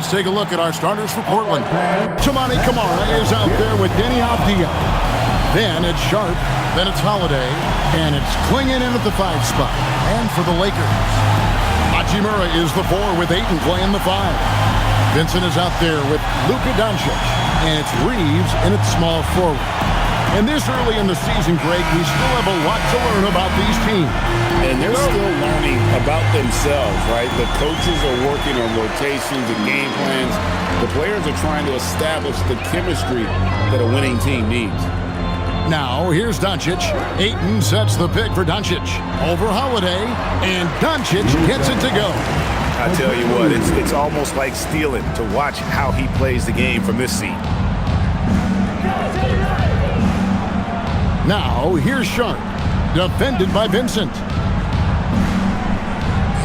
Let's take a look at our starters for Portland. Toumani Camara is out there with Deni Avdija. Then it's Sharp. Then it's Holiday. And it's Clingan in at the 5 spot. And for the Lakers, Hachimura is the 4 with Ayton playing the 5. Vincent is out there with Luka Doncic. And it's Reeves in at small forward. And this early in the season, Greg, we still have a lot to learn about these teams. And they're still learning about themselves, right? The coaches are working on rotations and game plans. The players are trying to establish the chemistry that a winning team needs. Now, here's Doncic. Ayton sets the pick for Doncic. Over Holiday, and Doncic gets it to go. I tell you what, it's almost like stealing to watch how he plays the game from this seat. Now, here's Sharp, defended by Vincent.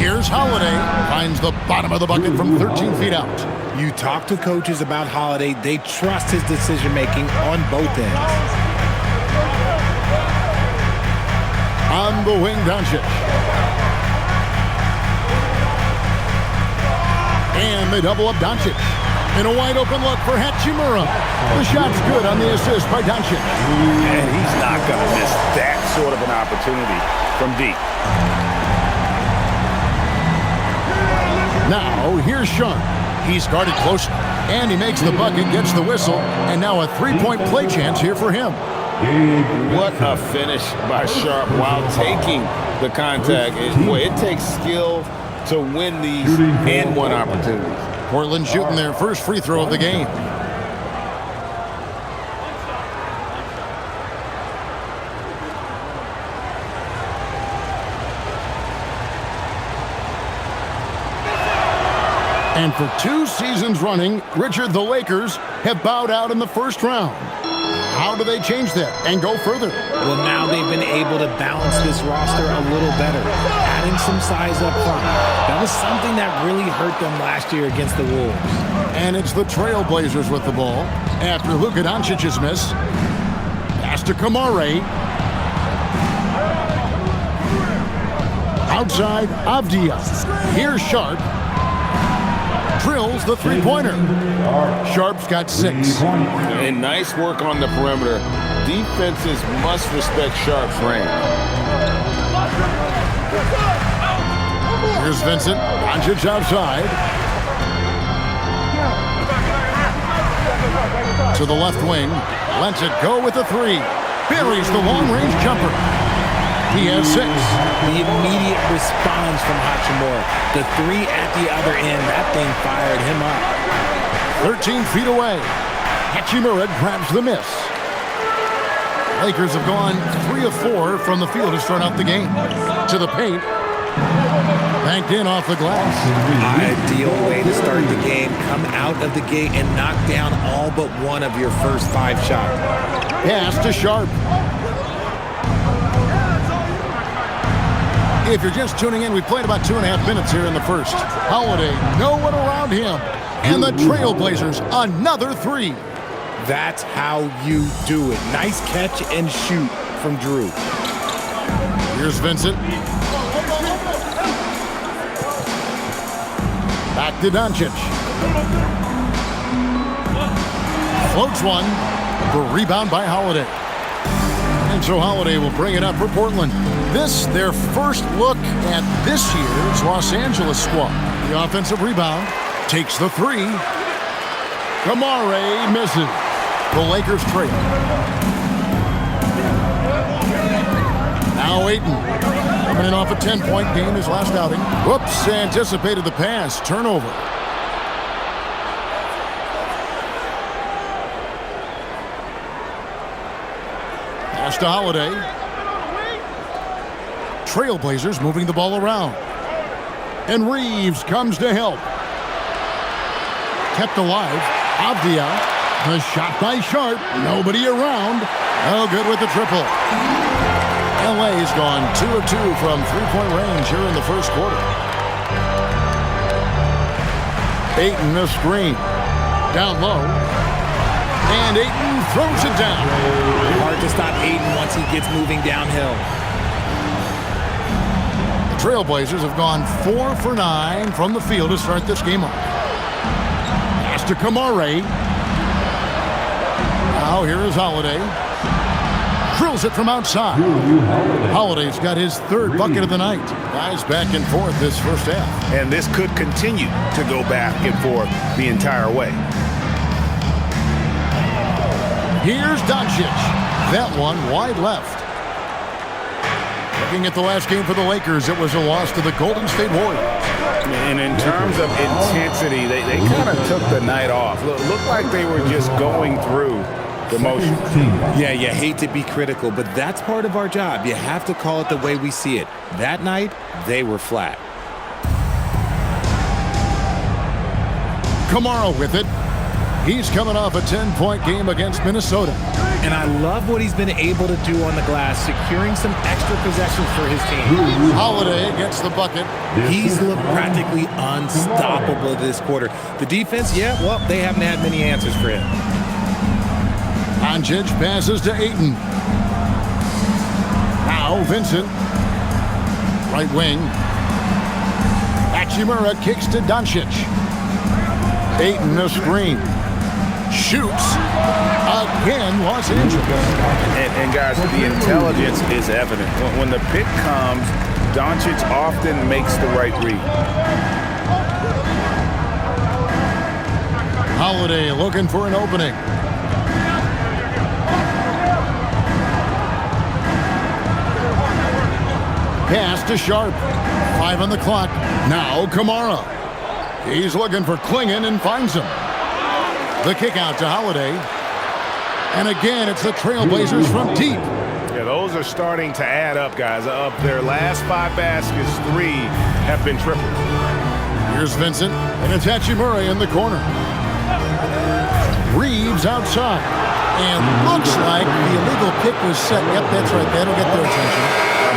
Here's Holiday, finds the bottom of the bucket from 13 feet out. You talk to coaches about Holiday, they trust his decision-making on both ends. On the wing, Doncic. And they double up Doncic. In a wide-open look for Hachimura. The shot's good on the assist by Doncic. And he's not going to miss that sort of an opportunity from deep. Now, here's Sharp. He's guarded closely, and he makes the bucket, gets the whistle, and now a 3-point play chance here for him. What a finish by Sharp while taking the contact. It takes skill to win these and-one opportunities. Portland shooting their first free throw of the game. And for 2 seasons running, Richard, the Lakers have bowed out in the first round. How do they change that and go further? Well, now they've been able to balance this roster a little better, adding some size up front. That was something that really hurt them last year against the Wolves. And it's the Trailblazers with the ball after Luka Doncic's miss. Pass to Camara. Outside, Avdija. Here's Sharp. Drills the 3-pointer. Sharp's got 6. And nice work on the perimeter. Defenses must respect Sharp's range. Here's Vincent. Doncic outside. To the left wing. Lets it go with the 3. Buries the long-range jumper. He has 6. The immediate response from Hachimura. The 3 at the other end. That thing fired him up. 13 feet away. Hachimura grabs the miss. Lakers have gone 3 of 4 from the field to start out the game. To the paint. Banked in off the glass. Ideal way to start the game. Come out of the gate and knock down all but one of your first 5 shots. Pass to Sharp. If you're just tuning in, we played about 2.5 minutes here in the first. Holiday, no one around him. And the Trailblazers, another 3. That's how you do it. Nice catch and shoot from Drew. Here's Vincent. Back to Doncic. Floats one. The rebound by Holiday. And so Holiday will bring it up for Portland. This, their first look at this year's Los Angeles squad. The offensive rebound takes the 3. Camara misses. The Lakers trail. Now Ayton. Coming in off a 10-point game his last outing. Whoops, anticipated the pass. Turnover. Pass to Holiday. Trailblazers moving the ball around. And Reeves comes to help. Kept alive. Avdija. The shot by Sharp. Nobody around. No good with the triple. LA's gone 2 of 2 from 3-point range here in the first quarter. Ayton the screen. Down low. And Ayton throws it down. Hard to stop Ayton once he gets moving downhill. The Trailblazers have gone 4 for 9 from the field to start this game off. Pass to Kamare. Now here is Holiday. Drills it from outside. Holiday's got his third bucket of the night. Guys back and forth this first half. And this could continue to go back and forth the entire way. Here's Doncic. That one wide left. Looking at the last game for the Lakers, it was a loss to the Golden State Warriors. And in terms of intensity, they kind of took the night off. Looked like they were just going through the motions. Yeah, you hate to be critical, but that's part of our job. You have to call it the way we see it. That night, they were flat. Kamara with it. He's coming off a 10-point game against Minnesota. And I love what he's been able to do on the glass, securing some extra possessions for his team. Holiday gets the bucket. He's looked practically unstoppable this quarter. The defense, yeah, well, they haven't had many answers for him. Doncic passes to Ayton. Now Vincent. Right wing. Hachimura kicks to Doncic. Ayton a screen. Shoots. Again, Los Angeles. And guys, the intelligence is evident. When the pick comes, Doncic often makes the right read. Holiday looking for an opening. Pass to Sharp. 5 on the clock. Now Kamara. He's looking for Klingon and finds him. The kick out to Holiday. And again, it's the Trailblazers from deep. Yeah, those are starting to add up, guys. Of their last 5 baskets, 3 have been triple. Here's Vincent, and it's Hachimura in the corner. Reeves outside. And looks like the illegal pick was set. Yep, that's right. That'll get their attention.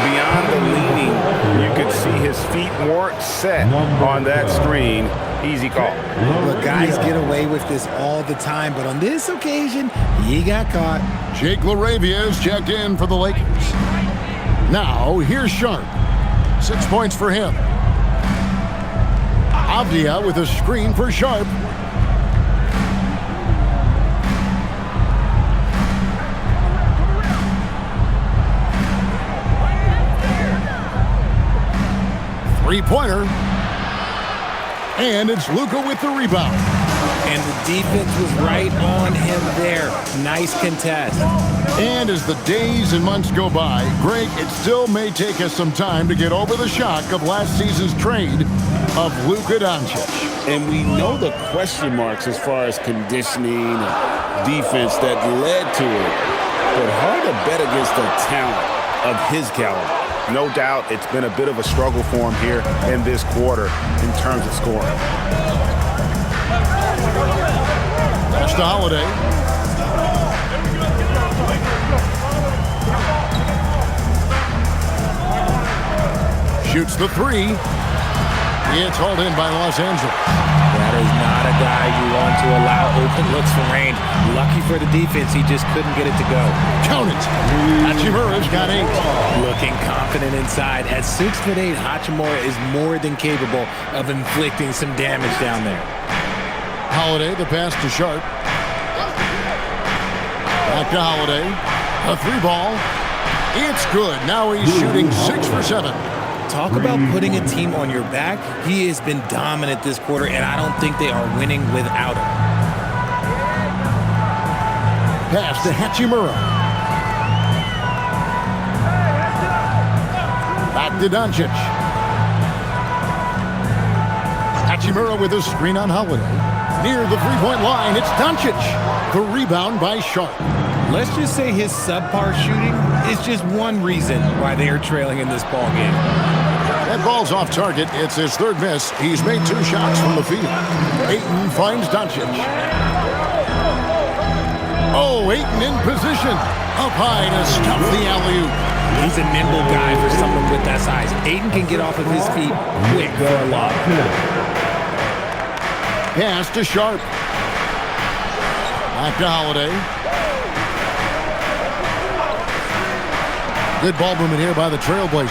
Beyond the leaning, you could see his feet weren't set on that screen. Easy call. Look, guys get away with this all the time, but on this occasion, he got caught. Jake LaRavia is checked in for the Lakers. Now, here's Sharp. 6 points for him. Avdia with a screen for Sharp. Three-pointer. And it's Luka with the rebound. And the defense was right on him there. Nice contest. And as the days and months go by, Greg, it still may take us some time to get over the shock of last season's trade of Luka Doncic. And we know the question marks as far as conditioning and defense that led to it. But hard to bet against the talent of his caliber. No doubt it's been a bit of a struggle for him here in this quarter in terms of scoring. Pass to Holiday. Shoots the 3. It's hauled in by Los Angeles. That is not a guy you want to allow open looks from range. Lucky for the defense, he just couldn't get it to go. Count it. Hachimura's got 8. Looking confident inside. At 6'8", Hachimura is more than capable of inflicting some damage down there. Holiday, the pass to Sharp. Back to Holiday. A 3-ball. It's good. Now he's shooting 6 for 7. Talk about putting a team on your back. He has been dominant this quarter, and I don't think they are winning without him. Pass to Hachimura. Back to Doncic. Hachimura with a screen on Holiday. Near the 3-point line, it's Doncic. The rebound by Sharp. Let's just say his subpar shooting is just one reason why they are trailing in this ball game. That ball's off target. It's his 3rd miss. He's made 2 shots from the field. Ayton finds Doncic. Oh, Ayton in position. Up high to stop the alley-oop. He's a nimble guy for someone with that size. Ayton can get off of his feet quick for a lob. Pass to Sharp. Back to Holiday. Good ball movement here by the Trailblazers.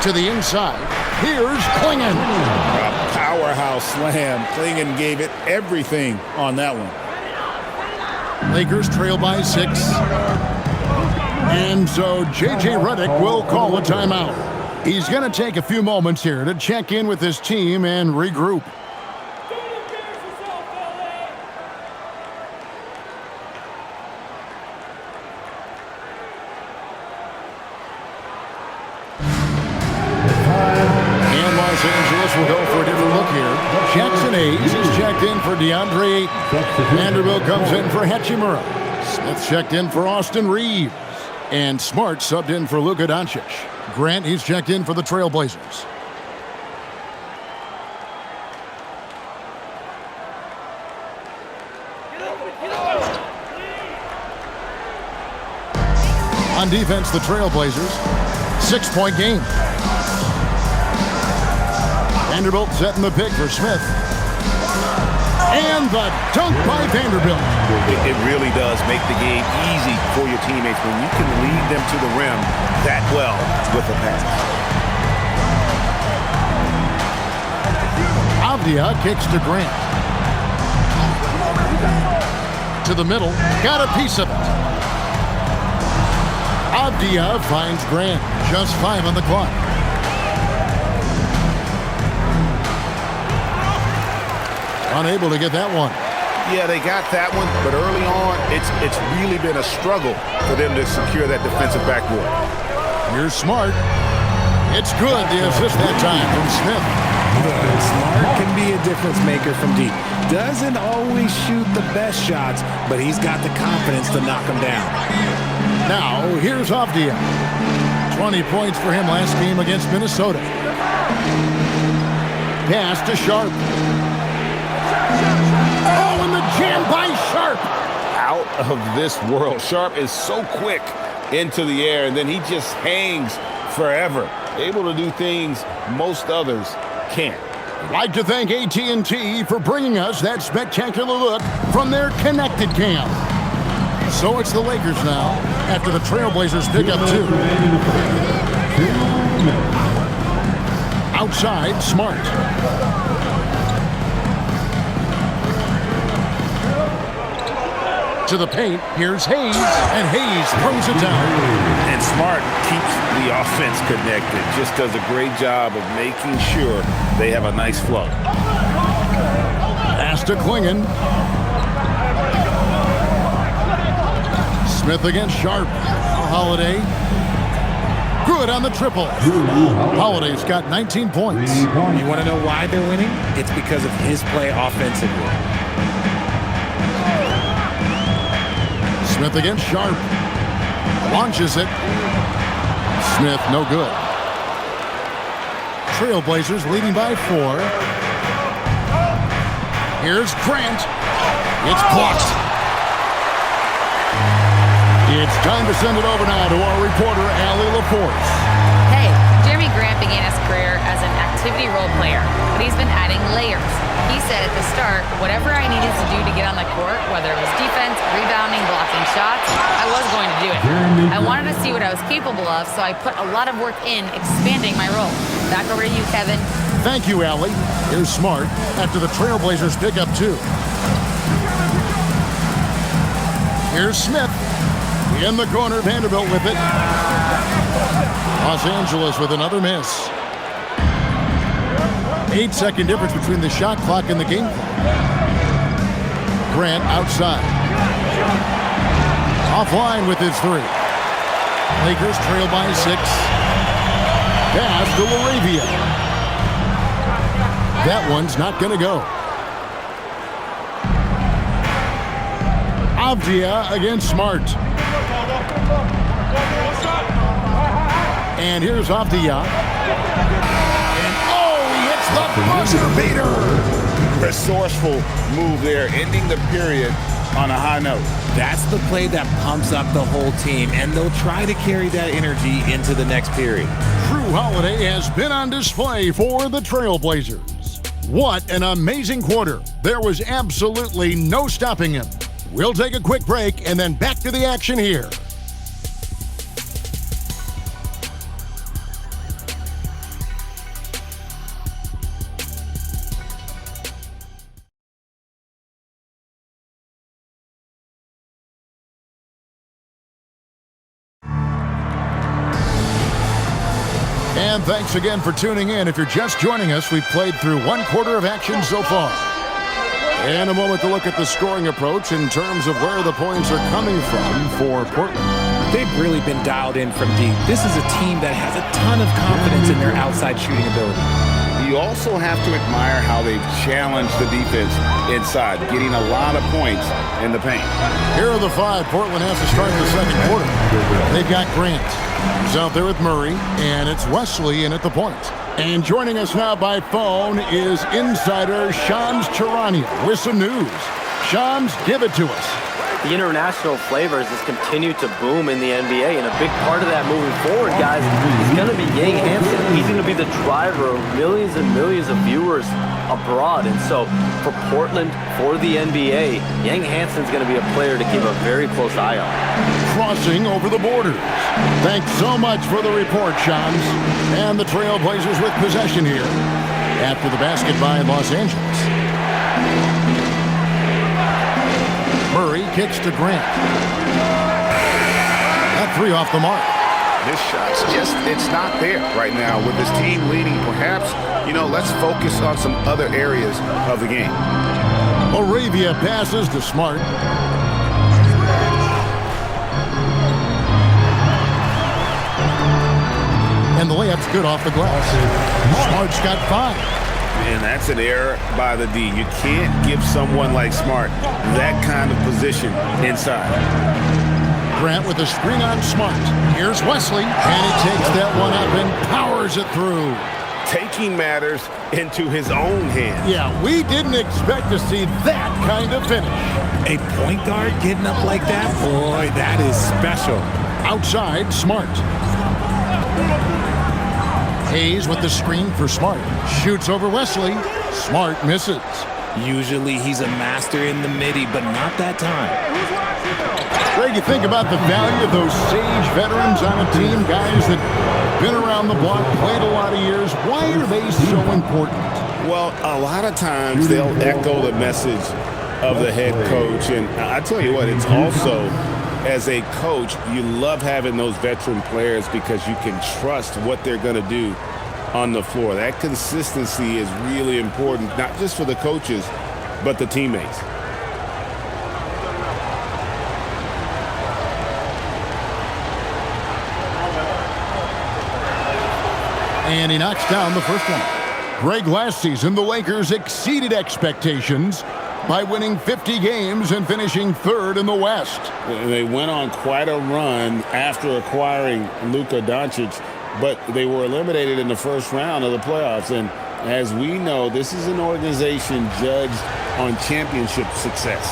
To the inside. Here's Klingon. A powerhouse slam. Clingan gave it everything on that one. Lakers trail by 6. And so J.J. Redick will call a timeout. He's going to take a few moments here to check in with his team and regroup. And Los Angeles will go for a different look here. Jackson Hayes is checked in for DeAndre Ayton. Vanderbilt comes in for Hachimura. Smith checked in for Austin Reeves. And Smart subbed in for Luka Doncic. Grant, he's checked in for the Trailblazers. On defense, the Trailblazers, 6-point game. Vanderbilt setting the pick for Smith. And the dunk by Vanderbilt. It really does make the game easy for your teammates when you can lead them to the rim that well with a pass. Avdia kicks to Grant. To the middle, got a piece of it. Avdia finds Grant, just 5 on the clock. Unable to get that one. Yeah, they got that one, but early on, it's really been a struggle for them to secure that defensive backboard. Here's Smart. It's good, the assist that time from Smith. Smart can be a difference maker from deep. Doesn't always shoot the best shots, but he's got the confidence to knock them down. Now, here's Avdia. 20 points for him last game against Minnesota. Pass to Sharp. Oh, and the jam by Sharp. Out of this world. Sharp is so quick into the air, and then he just hangs forever. Able to do things most others can't. Like to thank AT&T for bringing us that spectacular look from their connected cam. So it's the Lakers now after the Trailblazers pick up 2. Outside, Smart. To the paint, here's Hayes, and Hayes throws it down. And Smart keeps the offense connected, just does a great job of making sure they have a nice flow. Pass to Clingan. Smith against Sharp. Holiday. Good on the triple. Holiday's got 19 points. You want to know why they're winning? It's because of his play offensively. Smith against Sharp. Launches it. Smith, no good. Trailblazers leading by 4. Here's Grant. It's blocked. It's time to send it over now to our reporter, Allie LaForce. Hey, Jeremy Grant began his career as an activity role player, but he's been adding layers. He said at the start, whatever I needed to do to get on the court, whether it was defense, rebounding, blocking shots, I was going to do it. I wanted to see what I was capable of, so I put a lot of work in expanding my role. Back over to you, Kevin. Thank you, Allie. Here's Smart after the Trailblazers pick up 2. Here's Smith. In the corner, Vanderbilt with it. Los Angeles with another miss. 8-second difference between the shot clock and the game clock. Grant outside. Offline with his 3. Lakers trail by 6. Pass to Laravia. That one's not going to go. Avdia against Smart. And here's Avdia. And he hits the buzzer beater. Resourceful move there, ending the period on a high note. That's the play that pumps up the whole team, and they'll try to carry that energy into the next period. Drew Holiday has been on display for the Trailblazers. What an amazing quarter. There was absolutely no stopping him. We'll take a quick break and then back to the action here. And thanks again for tuning in. If you're just joining us, we've played through one quarter of action so far. And a moment to look at the scoring approach in terms of where the points are coming from for Portland. They've really been dialed in from deep. This is a team that has a ton of confidence in their outside shooting ability. You also have to admire how they've challenged the defense inside, getting a lot of points in the paint. Here are the five Portland has to start the second quarter. They've got Grant. He's out there with Murray, and it's Wesley in at the point. And joining us now by phone is insider Shams Charania with some news. Shams, give it to us. The international flavors has continued to boom in the NBA, and a big part of that moving forward, guys, is going to be Yang Hansen. He's going to be the driver of millions and millions of viewers abroad. And so for Portland, for the NBA, Yang Hansen's going to be a player to keep a very close eye on. Crossing over the borders. Thanks so much for the report, Shams. And the Trailblazers with possession here after the basket by Los Angeles. Murray kicks to Grant. That three off the mark. This shot's just, it's not there right now. With this team leading, perhaps, let's focus on some other areas of the game. Arabia passes to Smart. And the layup's good off the glass. Smart's got 5. And that's an error by the D. You can't give someone like Smart that kind of position inside. Grant with a screen on Smart. Here's Wesley, and he takes that one up and powers it through. Taking matters into his own hands. Yeah, we didn't expect to see that kind of finish. A point guard getting up like that? Boy, that is special. Outside, Smart. Hayes with the screen for Smart. Shoots over Wesley. Smart misses. Usually he's a master in the midi, but not that time. Greg, you think about the value of those sage veterans on a team, guys that been around the block, played a lot of years. Why are they so important? Well, a lot of times they'll echo the message of the head coach. And I tell you what, it's also, as a coach, you love having those veteran players because you can trust what they're going to do on the floor. That consistency is really important, not just for the coaches, but the teammates. And he knocks down the first one. Greg, last season, the Lakers exceeded expectations by winning 50 games and finishing third in the West. They went on quite a run after acquiring Luka Doncic, but they were eliminated in the first round of the playoffs. And as we know, this is an organization judged on championship success.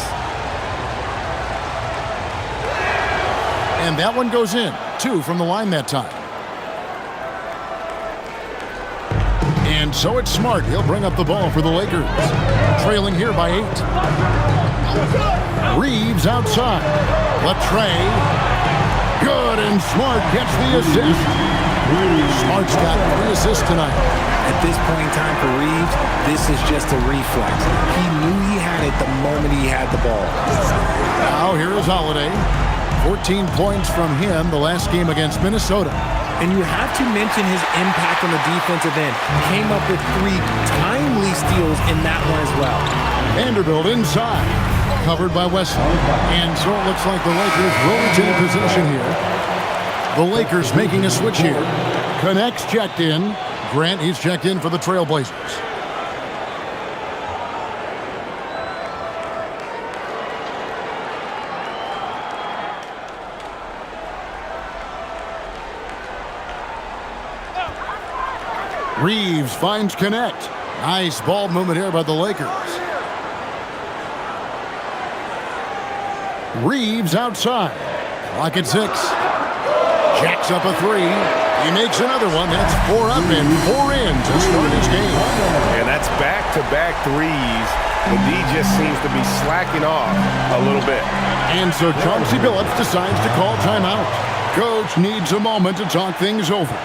And that one goes in. 2 from the line that time. And so it's Smart. He'll bring up the ball for the Lakers. Trailing here by 8. Reeves outside. Latrey. Good, and Smart gets the assist. Smart's got 3 assists tonight. At this point in time for Reeves, this is just a reflex. He knew he had it the moment he had the ball. Now here is Holiday. 14 points from him the last game against Minnesota. And you have to mention his impact on the defensive end. Came up with 3 timely steals in that one as well. Vanderbilt inside. Covered by Wesley. And so it looks like the Lakers will retain possession here. The Lakers making a switch here. Connects checked in. Grant, he's checked in for the Trailblazers. Reeves finds Connect. Nice ball movement here by the Lakers. Reeves outside. Clock at 6. Jacks up a 3. He makes another one. That's 4 up and 4 in to start his game. And that's back-to-back threes. The D just seems to be slacking off a little bit. And so Chauncey Billups decides to call timeout. Coach needs a moment to talk things over.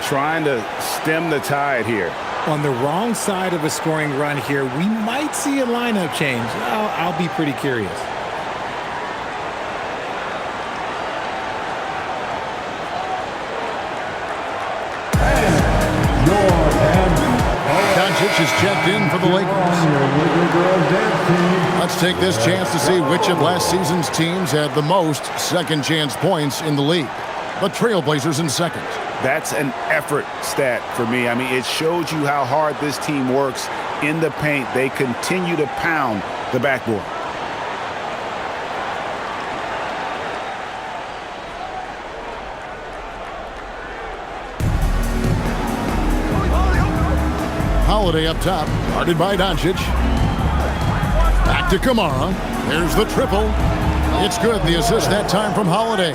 Trying to stem the tide here. On the wrong side of a scoring run here, we might see a lineup change. I'll be pretty curious. Doncic is checked in for the Lakers. Let's take this chance to see which of last season's teams had the most second chance points in the league. The Trailblazers in second. That's an effort stat for me. I mean, it shows you how hard this team works in the paint. They continue to pound the backboard. Holiday up top, guarded by Doncic. Back to Kamara. There's the triple. It's good. The assist that time from Holiday.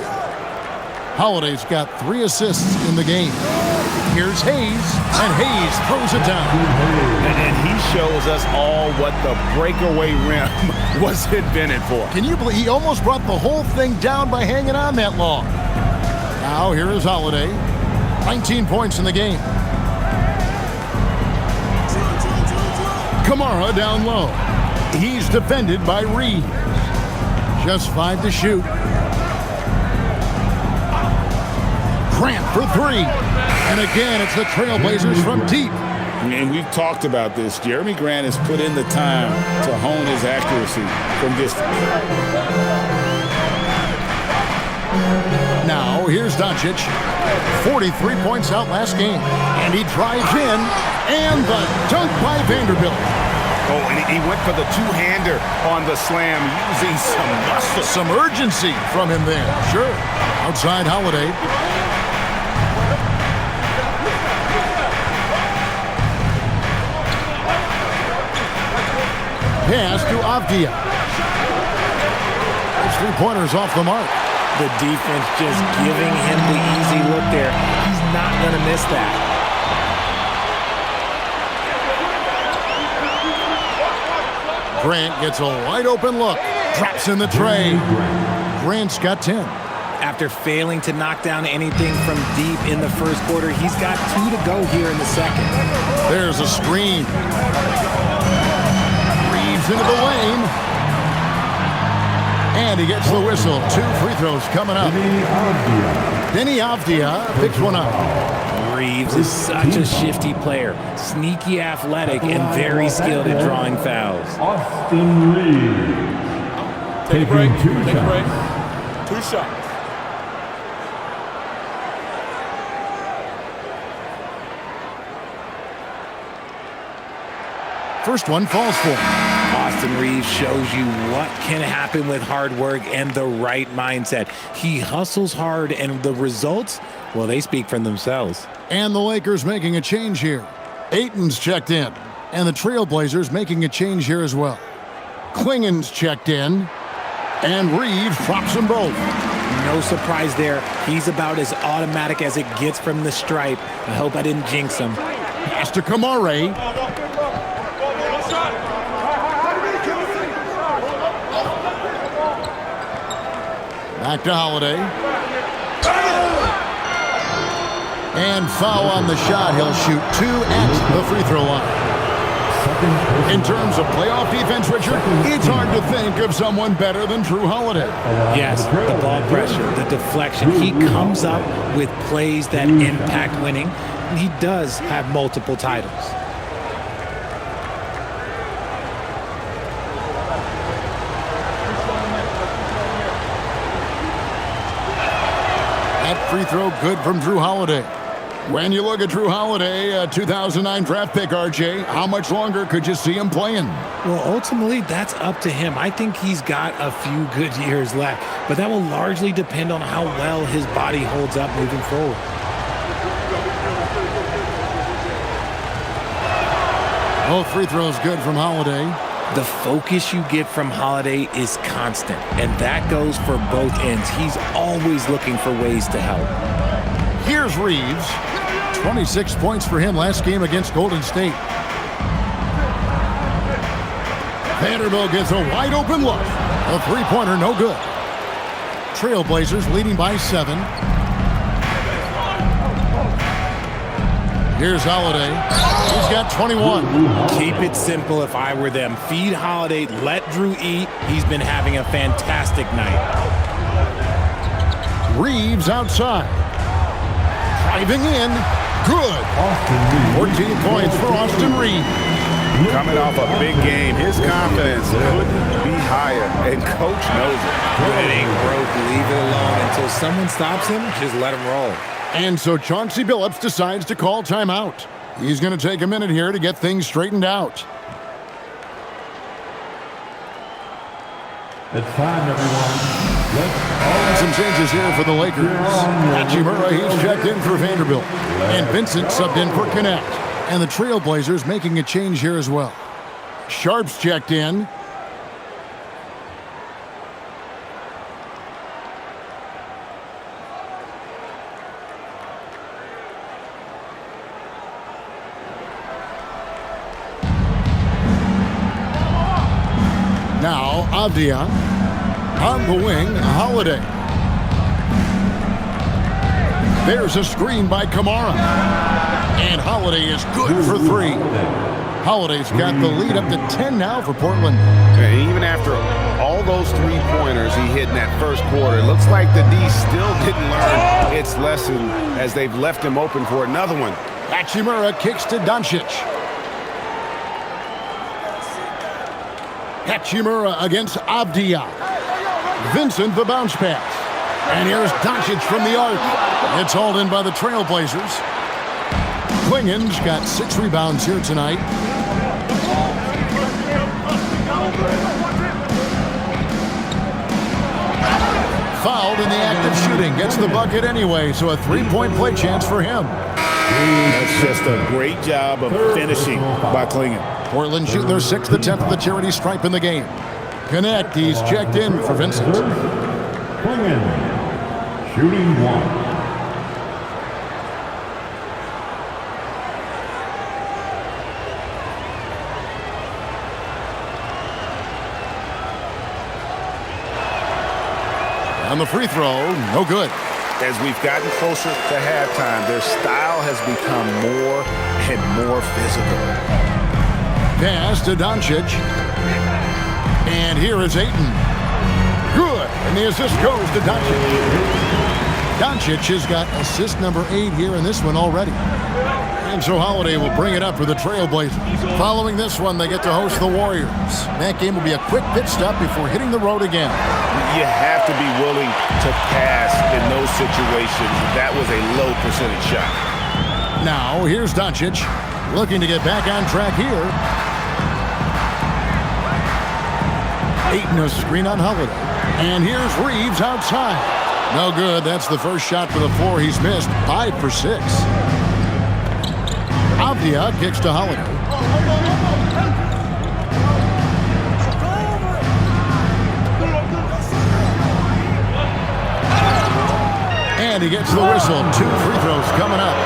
Holiday's got 3 assists in the game. Here's Hayes, and Hayes throws it down. And he shows us all what the breakaway rim was invented for. Can you believe he almost brought the whole thing down by hanging on that long? Now here is Holiday. 19 points in the game. Kamara down low. He's defended by Reed. Just 5 to shoot. Grant for 3. And again, it's the Trailblazers from deep. And we've talked about this. Jeremy Grant has put in the time to hone his accuracy from distance. Now, here's Doncic. 43 points out last game. And he drives in. And the dunk by Vanderbilt. Oh, and he went for the two-hander on the slam using some muscle. Some urgency from him there. Sure. Outside Holiday. Pass to Avdia. His three-pointer's off the mark. The defense just giving him the easy look there. He's not going to miss that. Grant gets a wide-open look. Drops in the tray. Grant's got 10. After failing to knock down anything from deep in the first quarter, he's got 2 to go here in the second. There's a screen. Reeves into the lane. And he gets the whistle. 2 free throws coming up. Denny Avdia picks one up. Reeves is such a shifty player. Sneaky athletic and very skilled at drawing fouls. Austin Reeves. Take a break. Take a break. 2 shots. First one falls for him. Austin Reeves shows you what can happen with hard work and the right mindset. He hustles hard, and the results, well, they speak for themselves. And the Lakers making a change here. Ayton's checked in. And the Trailblazers making a change here as well. Klingen's checked in. And Reeves drops them both. No surprise there. He's about as automatic as it gets from the stripe. I hope I didn't jinx him. Pass to Kamara. Back to Holiday. And foul on the shot. He'll shoot 2 at the free throw line. In terms of playoff defense, Richard, it's hard to think of someone better than Drew Holiday. Yes, the ball pressure, the deflection. He comes up with plays that impact winning. He does have multiple titles. That free throw good from Drew Holiday. When you look at Drew Holiday, a 2009 draft pick, RJ, how much longer could you see him playing? Well, ultimately, that's up to him. I think he's got a few good years left, but that will largely depend on how well his body holds up moving forward. Both free throws good from Holiday. The focus you get from Holiday is constant, and that goes for both ends. He's always looking for ways to help. Here's Reeves. 26 points for him last game against Golden State. Vanderbilt gets a wide open look. A three-pointer, no good. Trailblazers leading by 7. Here's Holiday. He's got 21. Keep it simple if I were them. Feed Holiday, let Drew eat. He's been having a fantastic night. Reeves outside. Driving in. Good. 14 points for Austin Reed. Coming off a big game, his confidence couldn't be higher, and coach knows it. When it ain't broke, leave it alone until someone stops him. Just let him roll. And so Chauncey Billups decides to call timeout. He's going to take a minute here to get things straightened out. It's time, everyone. Some changes here for the Lakers. Hachimura, he's checked in for Vanderbilt. And Vincent subbed in for Connect. And the Trailblazers making a change here as well. Sharp's checked in. Now, Avdia. On the wing, Holiday. There's a screen by Kamara. And Holiday is good for 3. Holiday's got the lead up to 10 now for Portland. And even after all those 3-pointers he hit in that first quarter, it looks like the D still didn't learn its lesson as they've left him open for another one. Hachimura kicks to Doncic. Hachimura against Avdia. Vincent the bounce pass. And here's Doncic from the arc. It's hauled in by the Trailblazers. Klingen's got 6 rebounds here tonight. Fouled in the act of shooting. Gets the bucket anyway, so a 3-point play chance for him. That's just a great job of finishing by Klingen. Portland shooting their 6th attempt at the charity stripe in the game. Connect, he's checked in for Vincent. Klingen, shooting 1. On the free throw, no good. As we've gotten closer to halftime, their style has become more and more physical. Pass to Doncic. And here is Ayton. Good. And the assist goes to Doncic. Doncic has got assist number 8 here in this one already. And so Holiday will bring it up for the Trailblazers. Following this one, they get to host the Warriors. That game will be a quick pit stop before hitting the road again. You have to be willing to pass in those situations. That was a low percentage shot. Now, here's Doncic, looking to get back on track here. Ayton a screen on Holiday. And here's Reeves outside. No good. That's the first shot for the 4 he's missed. 5 for 6. Avdia kicks to Holiday. And he gets the whistle. 2 free throws coming up.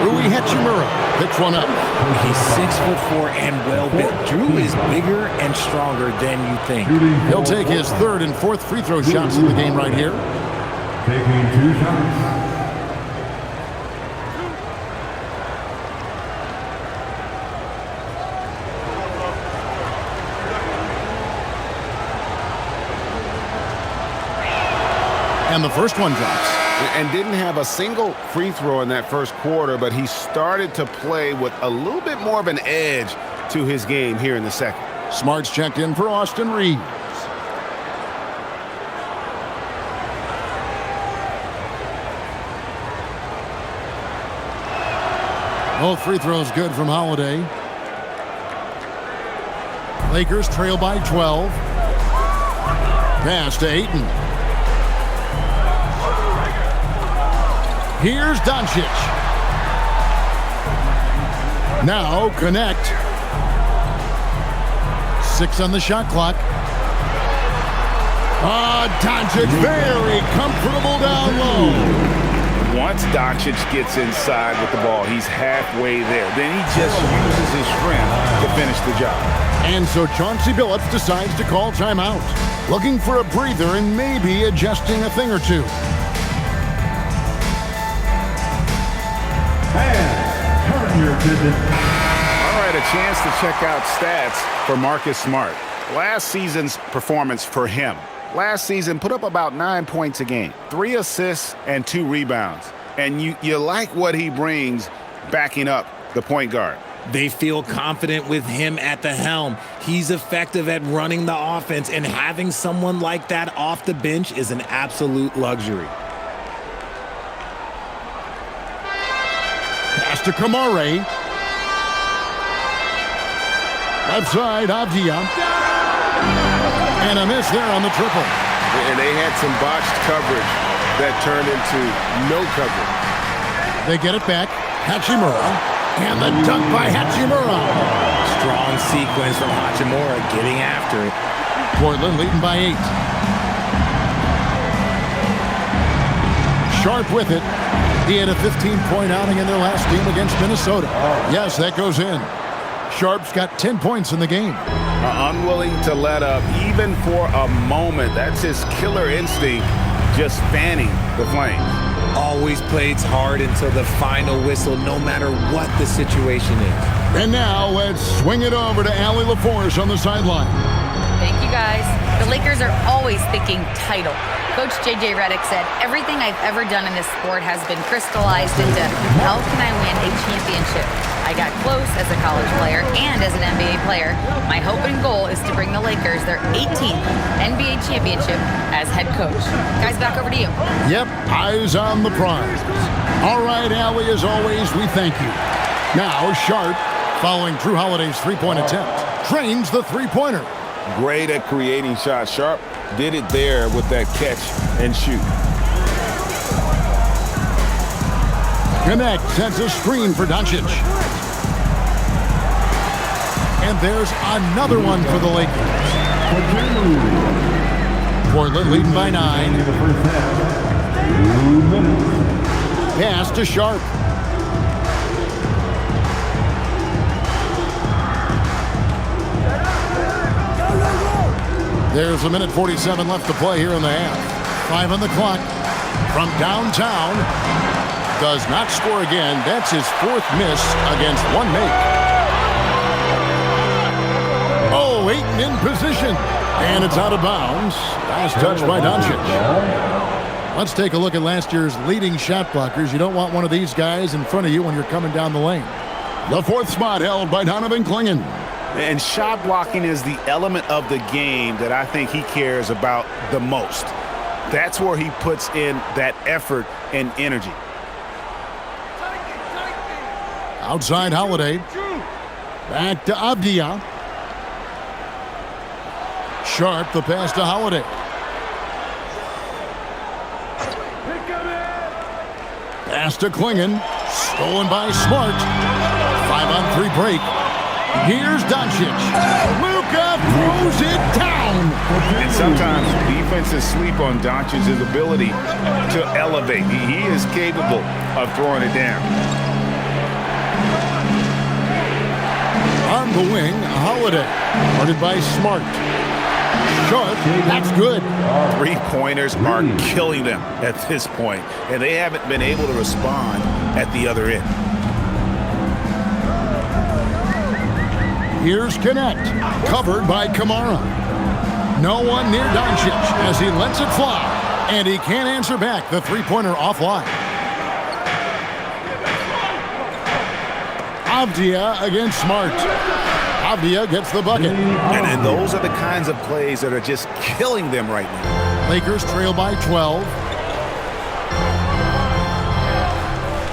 Rui Hachimura picks one up. He's 6'4" and well built. Drew is bigger and stronger than you think. He'll take his 3rd and 4th free throw shots in the game right here. Taking 2 shots. And the first one drops. And didn't have a single free throw in that first quarter, but he started to play with a little bit more of an edge to his game here in the second. Smart's checked in for Austin Reeves. Both free throws good from Holiday. Lakers trail by 12. Pass to Ayton. Here's Doncic. Now Connect. 6 on the shot clock. Doncic very comfortable down low. Once Doncic gets inside with the ball, he's halfway there. Then he just uses his strength to finish the job. And so Chauncey Billups decides to call timeout. Looking for a breather and maybe adjusting a thing or two. Turn your attention. All right, a chance to check out stats for Marcus Smart. Last season's performance for him. Last season put up about 9 points a game, 3 assists and 2 rebounds. And you like what he brings backing up the point guard. They feel confident with him at the helm. He's effective at running the offense, and having someone like that off the bench is an absolute luxury. Pass to Kamare. Left side, Avdia. And a miss there on the triple. And they had some botched coverage that turned into no coverage. They get it back. Hachimura. And the dunk by Hachimura. Strong sequence from Hachimura getting after it. Portland leading by 8. Sharp with it. He had a 15-point outing in their last game against Minnesota. Yes, that goes in. Sharp's got 10 points in the game. Unwilling to let up even for a moment. That's his killer instinct, just fanning the flame. Always plays hard until the final whistle, no matter what the situation is. And now let's swing it over to Allie LaForce on the sideline. Thank you, guys. The Lakers are always thinking title. Coach J.J. Redick said, everything I've ever done in this sport has been crystallized into how can I win a championship? I got close as a college player and as an NBA player. My hope and goal is to bring the Lakers their 18th NBA championship as head coach. Guys, back over to you. Yep, eyes on the prize. All right, Allie, as always, we thank you. Now, Sharp, following Drew Holiday's three-point attempt, trains the three-pointer. Great at creating shots. Sharp did it there with that catch and shoot. Connect sends a screen for Doncic. And there's another one for the Lakers. Portland leading by 9. Pass to Sharp. There's a minute 47 left to play here in the half. 5 on the clock. From downtown. Does not score again. That's his 4th miss against one make. Oh, Ayton in position. And it's out of bounds. Last touch by Doncic. Let's take a look at last year's leading shot blockers. You don't want one of these guys in front of you when you're coming down the lane. The 4th spot held by Donovan Clingan. And shot blocking is the element of the game that I think he cares about the most. That's where he puts in that effort and energy. Outside Holiday. Back to Avdia. Sharp, the pass to Holiday. Pass to Clingan. Stolen by Smart. 5-on-3 break. Here's Doncic. Luka throws it down. And sometimes defenses sleep on Doncic's ability to elevate. He is capable of throwing it down. On the wing, Holiday. Guarded by Smart. Sharp, that's good. 3-pointers are killing them at this point, and they haven't been able to respond at the other end. Here's Connect, covered by Kamara. No one near Doncic as he lets it fly, and he can't answer back. The three-pointer offline. Avdia against Smart. Avdia gets the bucket. And those are the kinds of plays that are just killing them right now. Lakers trail by 12.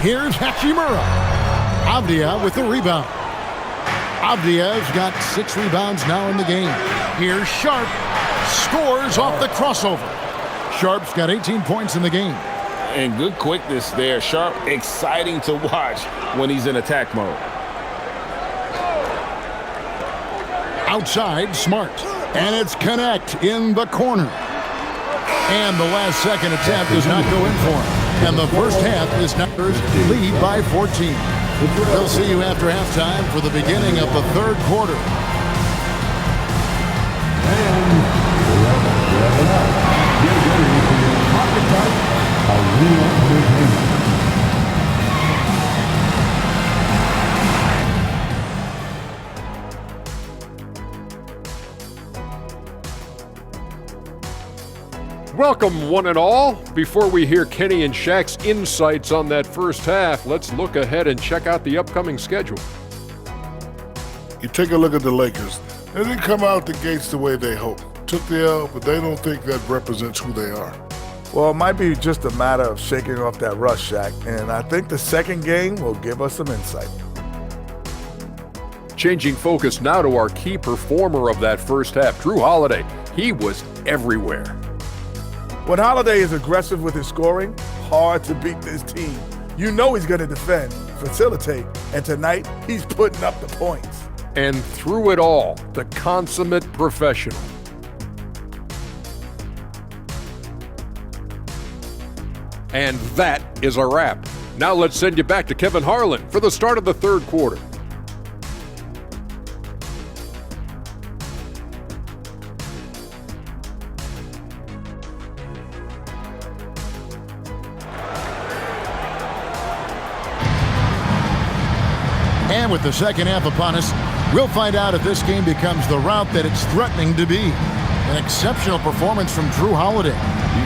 Here's Hachimura. Avdia with the rebound. Avdia's got 6 rebounds now in the game. Here's Sharp. Scores off the crossover. Sharp's got 18 points in the game. And good quickness there. Sharp, exciting to watch when he's in attack mode. Outside, Smart. And it's Connect in the corner. And the last second attempt does not go in for him. And the first half is Nuggets lead by 14. We'll see you after halftime for the beginning of the third quarter. Welcome, one and all. Before we hear Kenny and Shaq's insights on that first half, let's look ahead and check out the upcoming schedule. You take a look at the Lakers. They didn't come out the gates the way they hoped. Took the L, but they don't think that represents who they are. Well, it might be just a matter of shaking off that rust, Shaq, and I think the second game will give us some insight. Changing focus now to our key performer of that first half, Drew Holiday. He was everywhere. When Holiday is aggressive with his scoring, hard to beat this team. You know he's going to defend, facilitate, and tonight he's putting up the points. And through it all, the consummate professional. And that is a wrap. Now let's send you back to Kevin Harlan for the start of the third quarter. And with the second half upon us, we'll find out if this game becomes the route that it's threatening to be. An exceptional performance from Drew Holiday.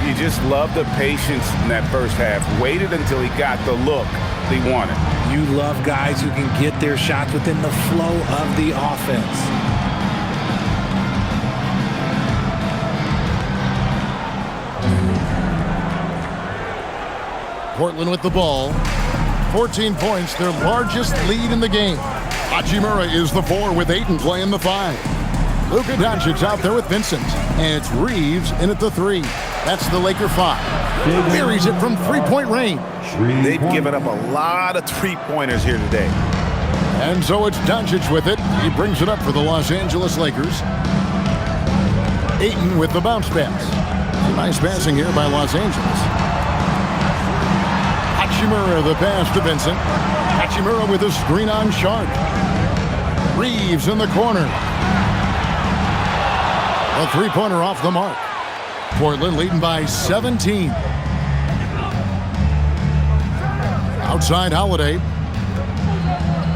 You just love the patience in that first half. Waited until he got the look they wanted. You love guys who can get their shots within the flow of the offense. Portland with the ball. 14 points, their largest lead in the game. Hachimura is the 4 with Ayton playing the 5. Luka Doncic out there with Vincent. And it's Reeves in at the 3. That's the Laker 5. Buries it from three-point range. They've given up a lot of three-pointers here today. And so it's Doncic with it. He brings it up for the Los Angeles Lakers. Ayton with the bounce pass. Nice passing here by Los Angeles. Hachimura the pass to Vincent. Hachimura with a screen on Sharp. Reeves in the corner. A three-pointer off the mark. Portland leading by 17. Outside Holiday.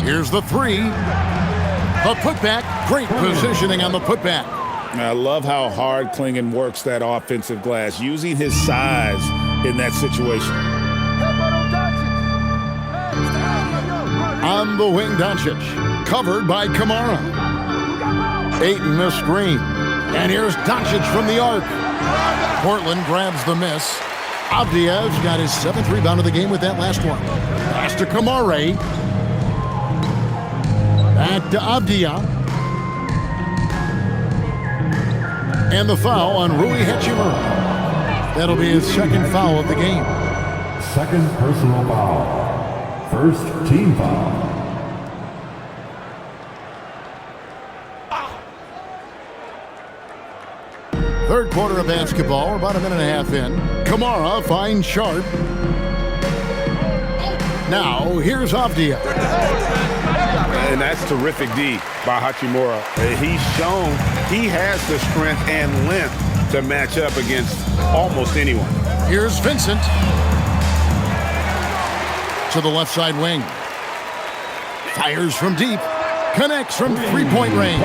Here's the 3. The putback. Great positioning on the putback. I love how hard Klingon works that offensive glass, using his size in that situation. On the wing, Doncic. Covered by Kamara. Ayton a screen. And here's Doncic from the arc. Portland grabs the miss. Avdia's got his 7th rebound of the game with that last one. Pass to Kamara. Back to Avdia. And the foul on Rui Hachimura. That'll be his second foul of the game. Second personal foul. First team foul. Third quarter of basketball. We're about a minute and a half in. Kamara finds Sharp. Now, here's Avdia. And that's terrific D by Hachimura. He's shown he has the strength and length to match up against almost anyone. Here's Vincent. To the left side wing. Fires from deep. Connects from three-point range.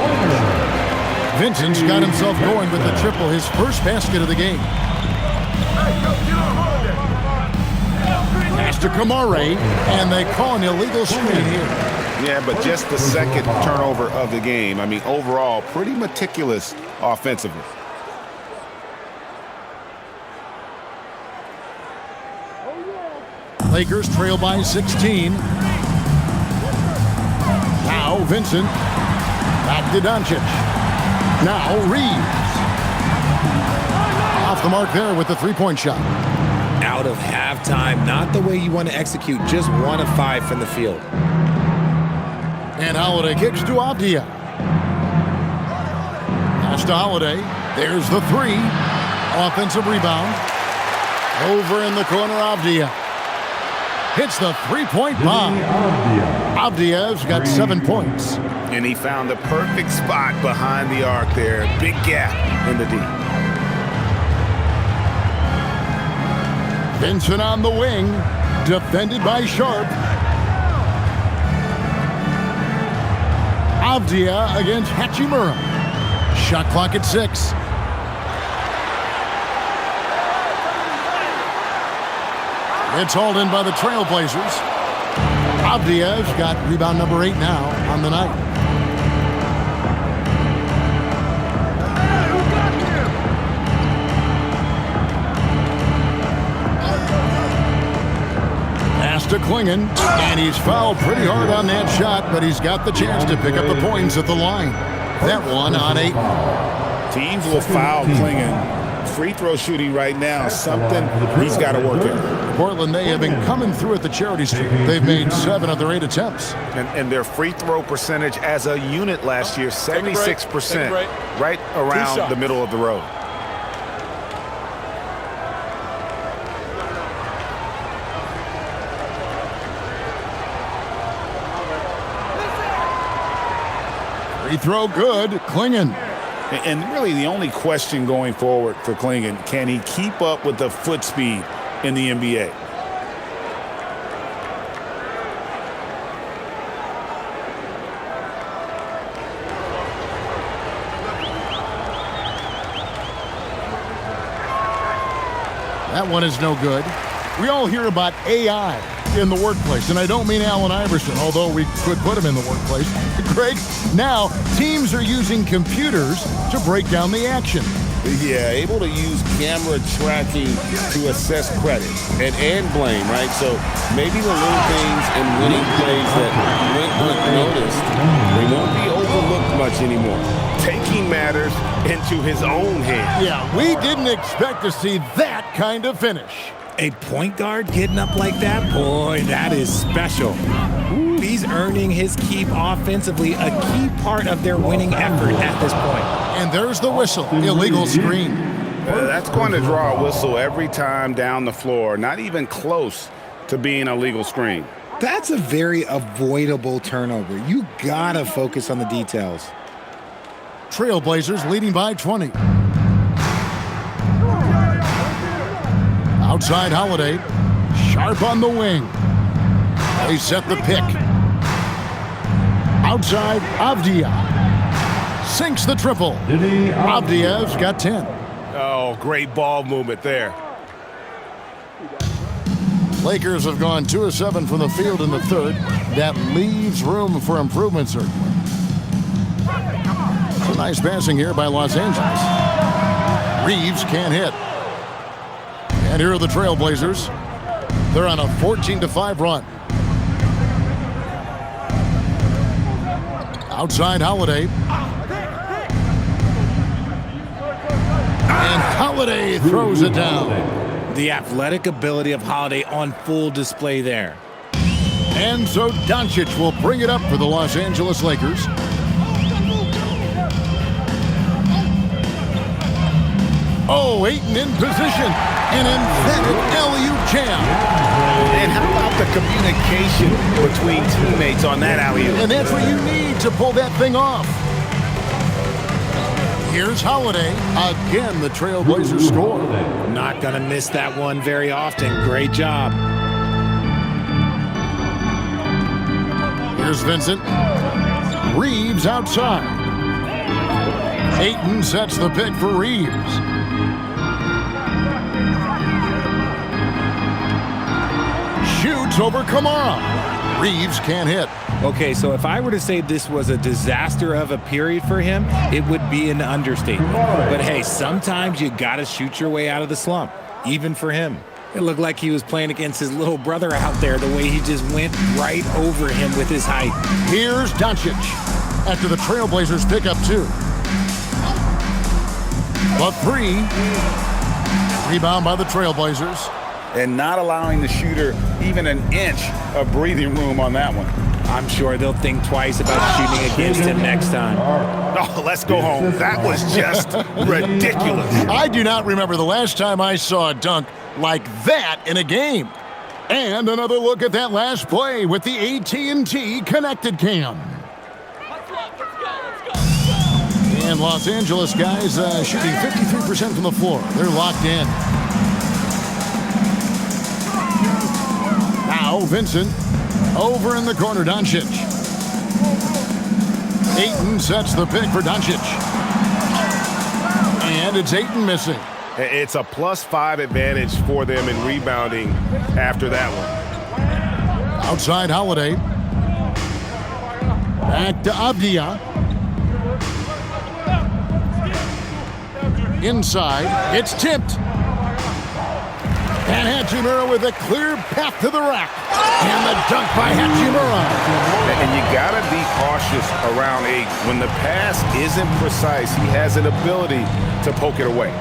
Vincent's got himself going with the triple, his first basket of the game. Pass to Kamara, and they call an illegal screen here. Yeah, but just the second turnover of the game. I mean, overall, pretty meticulous offensively. Lakers trail by 16. Now Vincent. Back to Doncic. Now Reeves. Off the mark there with the three-point shot. Out of halftime, not the way you want to execute, just 1 of 5 from the field. And Holiday kicks to Avdia. Pass to Holiday. There's the 3. Offensive rebound. Over in the corner, Avdia. Hits the three-point bomb. Avdia's got 7 points. And he found the perfect spot behind the arc there. Big gap in the D. Vincent on the wing. Defended by Sharp. Avdia against Hachimura. Shot clock at 6. It's hauled in by the Trailblazers. Avdiev's got rebound number 8 now on the night. Pass to Klingon, and he's fouled pretty hard on that shot, but he's got the chance to pick up the points at the line. That one on 8. Teams will foul Klingon. Free throw shooting right now, something he's got to work at. Portland, they have been coming through at the charity stripe. They've made 7 of their 8 attempts. And their free throw percentage as a unit last year, 76%, right around the middle of the road. Free throw good, Klingon. And really the only question going forward for Klingon, can he keep up with the foot speed in the NBA? That one is no good. We all hear about AI in the workplace, and I don't mean Allen Iverson, although we could put him in the workplace. Greg, now teams are using computers to break down the action. Yeah, able to use camera tracking to assess credit and blame, right? So maybe the little things and winning plays that went unnoticed, they won't be overlooked much anymore. Taking matters into his own hands. Yeah, we didn't expect to see that kind of finish. A point guard getting up like that? Boy, that is special. Ooh, he's earning his keep offensively, a key part of their winning effort at this point. And there's the whistle, illegal screen. That's going to draw a whistle every time down the floor, not even close to being a legal screen. That's a very avoidable turnover. You gotta focus on the details. Trailblazers leading by 20. Outside Holiday, sharp on the wing. They set the pick. Outside Avdija. Sinks the triple. Avdiev's got 10. Oh, great ball movement there. Lakers have gone 2 of 7 from the field in the third. That leaves room for improvement, certainly. It's a nice passing here by Los Angeles. Reeves can't hit. And here are the Trailblazers. They're on a 14-5 run. Outside Holiday. And Holiday throws it down. The athletic ability of Holiday on full display there. And so Doncic will bring it up for the Los Angeles Lakers. Oh, Ayton in position. An emphatic alley-oop jam. And how about the communication between teammates on that alley-oop? And that's what you need to pull that thing off. Here's Holiday. Again, the Trailblazers score. Not gonna miss that one very often. Great job. Here's Vincent. Reeves outside. Ayton sets the pick for Reeves. Shoots over Kamara. Reeves can't hit. Okay, so if I were to say this was a disaster of a period for him, it would be an understatement. But hey, sometimes you gotta shoot your way out of the slump, even for him. It looked like he was playing against his little brother out there, the way he just went right over him with his height. Here's Doncic after the Trailblazers pick up 2. But 3. Rebound by the Trailblazers. And not allowing the shooter even an inch of breathing room on that one. I'm sure they'll think twice about shooting against him next time. Oh, let's go home. That was just ridiculous. I do not remember the last time I saw a dunk like that in a game. And another look at that last play with the AT&T Connected Cam. And Los Angeles guys shooting 53% from the floor. They're locked in. Now Vincent over in the corner, Doncic. Ayton sets the pick for Doncic. And it's Ayton missing. It's a +5 advantage for them in rebounding after that one. Outside Holiday. Back to Avdia. Inside, it's tipped. And Hachimura with a clear path to the rack. And the dunk by Hachimura. And you got to be cautious around 8. When the pass isn't precise, he has an ability to poke it away.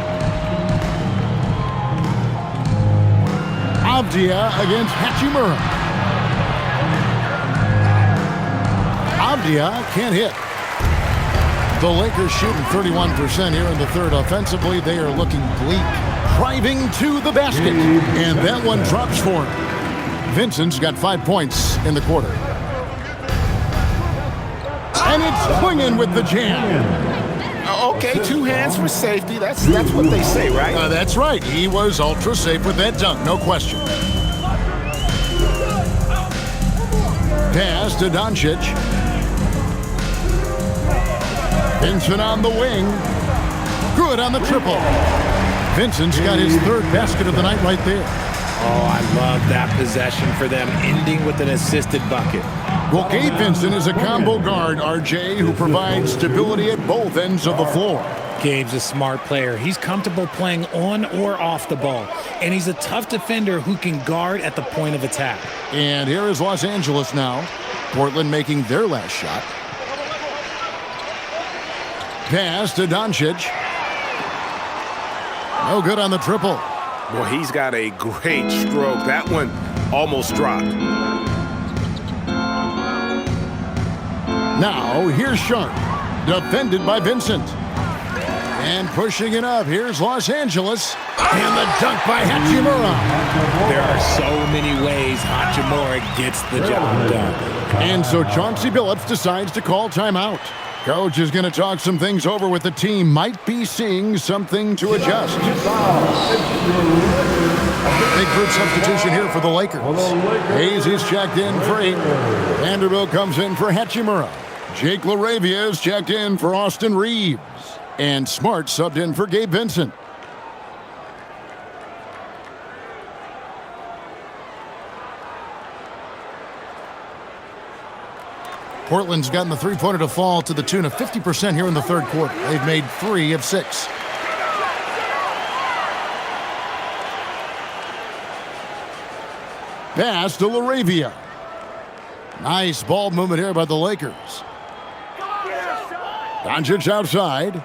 Avdia against Hachimura. Avdia can't hit. The Lakers shooting 31% here in the third. Offensively, they are looking bleak. Driving to the basket. And that one drops for him. Vincent's got 5 points in the quarter. And it's Klingen with the jam. Okay, 2 hands for safety. That's what they say, right? That's right. He was ultra safe with that dunk, no question. Pass to Doncic. Vincent on the wing. Good on the triple. Vincent's got his 3rd basket of the night right there. Oh, I love that possession for them, ending with an assisted bucket. Well, Gabe Vincent is a combo guard, RJ, who provides stability at both ends of the floor. Gabe's a smart player. He's comfortable playing on or off the ball, and he's a tough defender who can guard at the point of attack. And here is Los Angeles now. Portland making their last shot. Pass to Doncic. No good on the triple. Well, he's got a great stroke. That one almost dropped. Now, here's Sharp. Defended by Vincent. And pushing it up. Here's Los Angeles. And the dunk by Hachimura. There are so many ways Hachimura gets the job done. And so Chauncey Billups decides to call timeout. Coach is going to talk some things over with the team. Might be seeing something to adjust. Big group substitution here for the Lakers. Hayes is checked in for 8. Vanderbilt comes in for Hachimura. Jake LaRavia is checked in for Austin Reeves. And Smart subbed in for Gabe Vincent. Portland's gotten the three-pointer to fall to the tune of 50% here in the third quarter. They've made 3 of 6. Pass to LaRavia. Nice ball movement here by the Lakers. Doncic outside.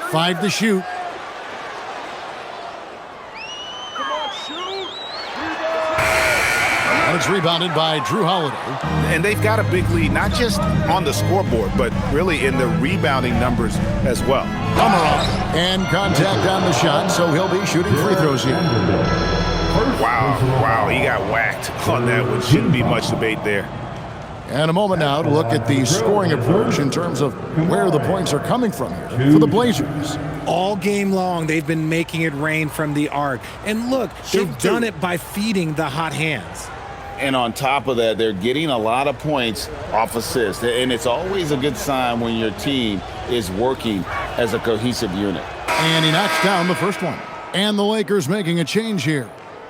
5 to shoot. And it's rebounded by Drew Holiday. And they've got a big lead, not just on the scoreboard, but really in the rebounding numbers as well. Komarov and contact on the shot, so he'll be shooting free throws here. Wow, he got whacked on that one. Shouldn't be much debate there. And a moment now to look at the scoring approach in terms of where the points are coming from here for the Blazers. All game long, they've been making it rain from the arc. And look, they've done it by feeding the hot hands. And on top of that, they're getting a lot of points off assists. And it's always a good sign when your team is working as a cohesive unit. And he knocks down the first one. And the Lakers making a change here.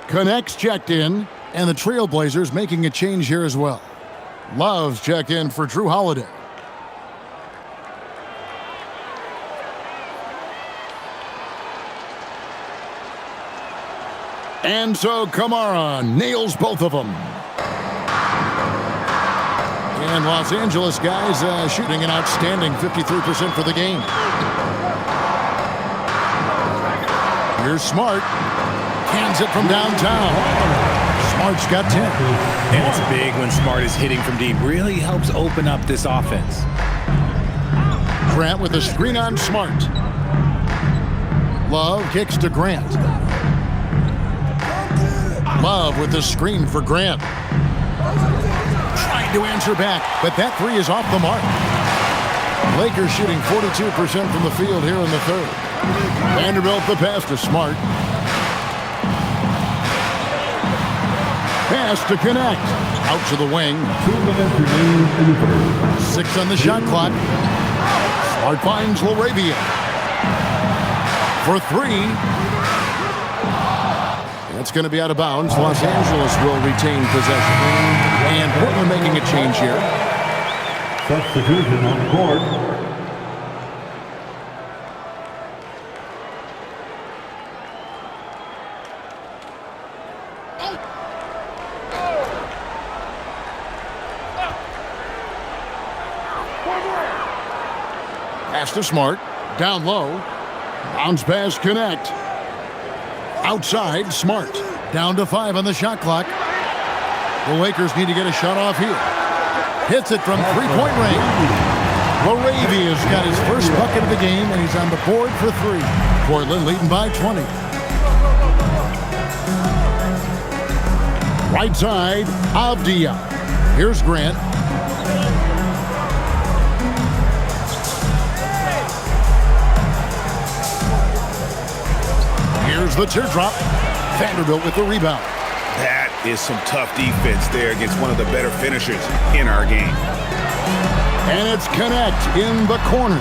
Connects checked in, and the Trailblazers making a change here as well. Love's checked in for Drew Holiday. And so Kamara nails both of them. And Los Angeles guys shooting an outstanding 53% for the game. Here's Smart. Cans it from downtown. Smart's got 10. And it's big when Smart is hitting from deep. Really helps open up this offense. Grant with a screen on Smart. Love kicks to Grant. Love with the screen for Grant. Trying to answer back, but that 3 is off the mark. Lakers shooting 42% from the field here in the third. Vanderbilt the pass to Smart. Pass to connect. Out to the wing. 6 on the shot clock. Smart finds LaRavia. for three. That's going to be out of bounds. Los Angeles will retain possession. And Portland making a change here. Substitution on the court. Pass to Smart. Down low. Bounce pass connect. Outside, Smart. Down to 5 on the shot clock. The Lakers need to get a shot off here. Hits it from three-point range. LaRavia's got his first bucket of the game, and he's on the board for 3. Portland leading by 20. Right side, Avdia. Here's Grant. Here's the teardrop. Vanderbilt with the rebound. That is some tough defense there against one of the better finishers in our game. And it's Connect in the corner.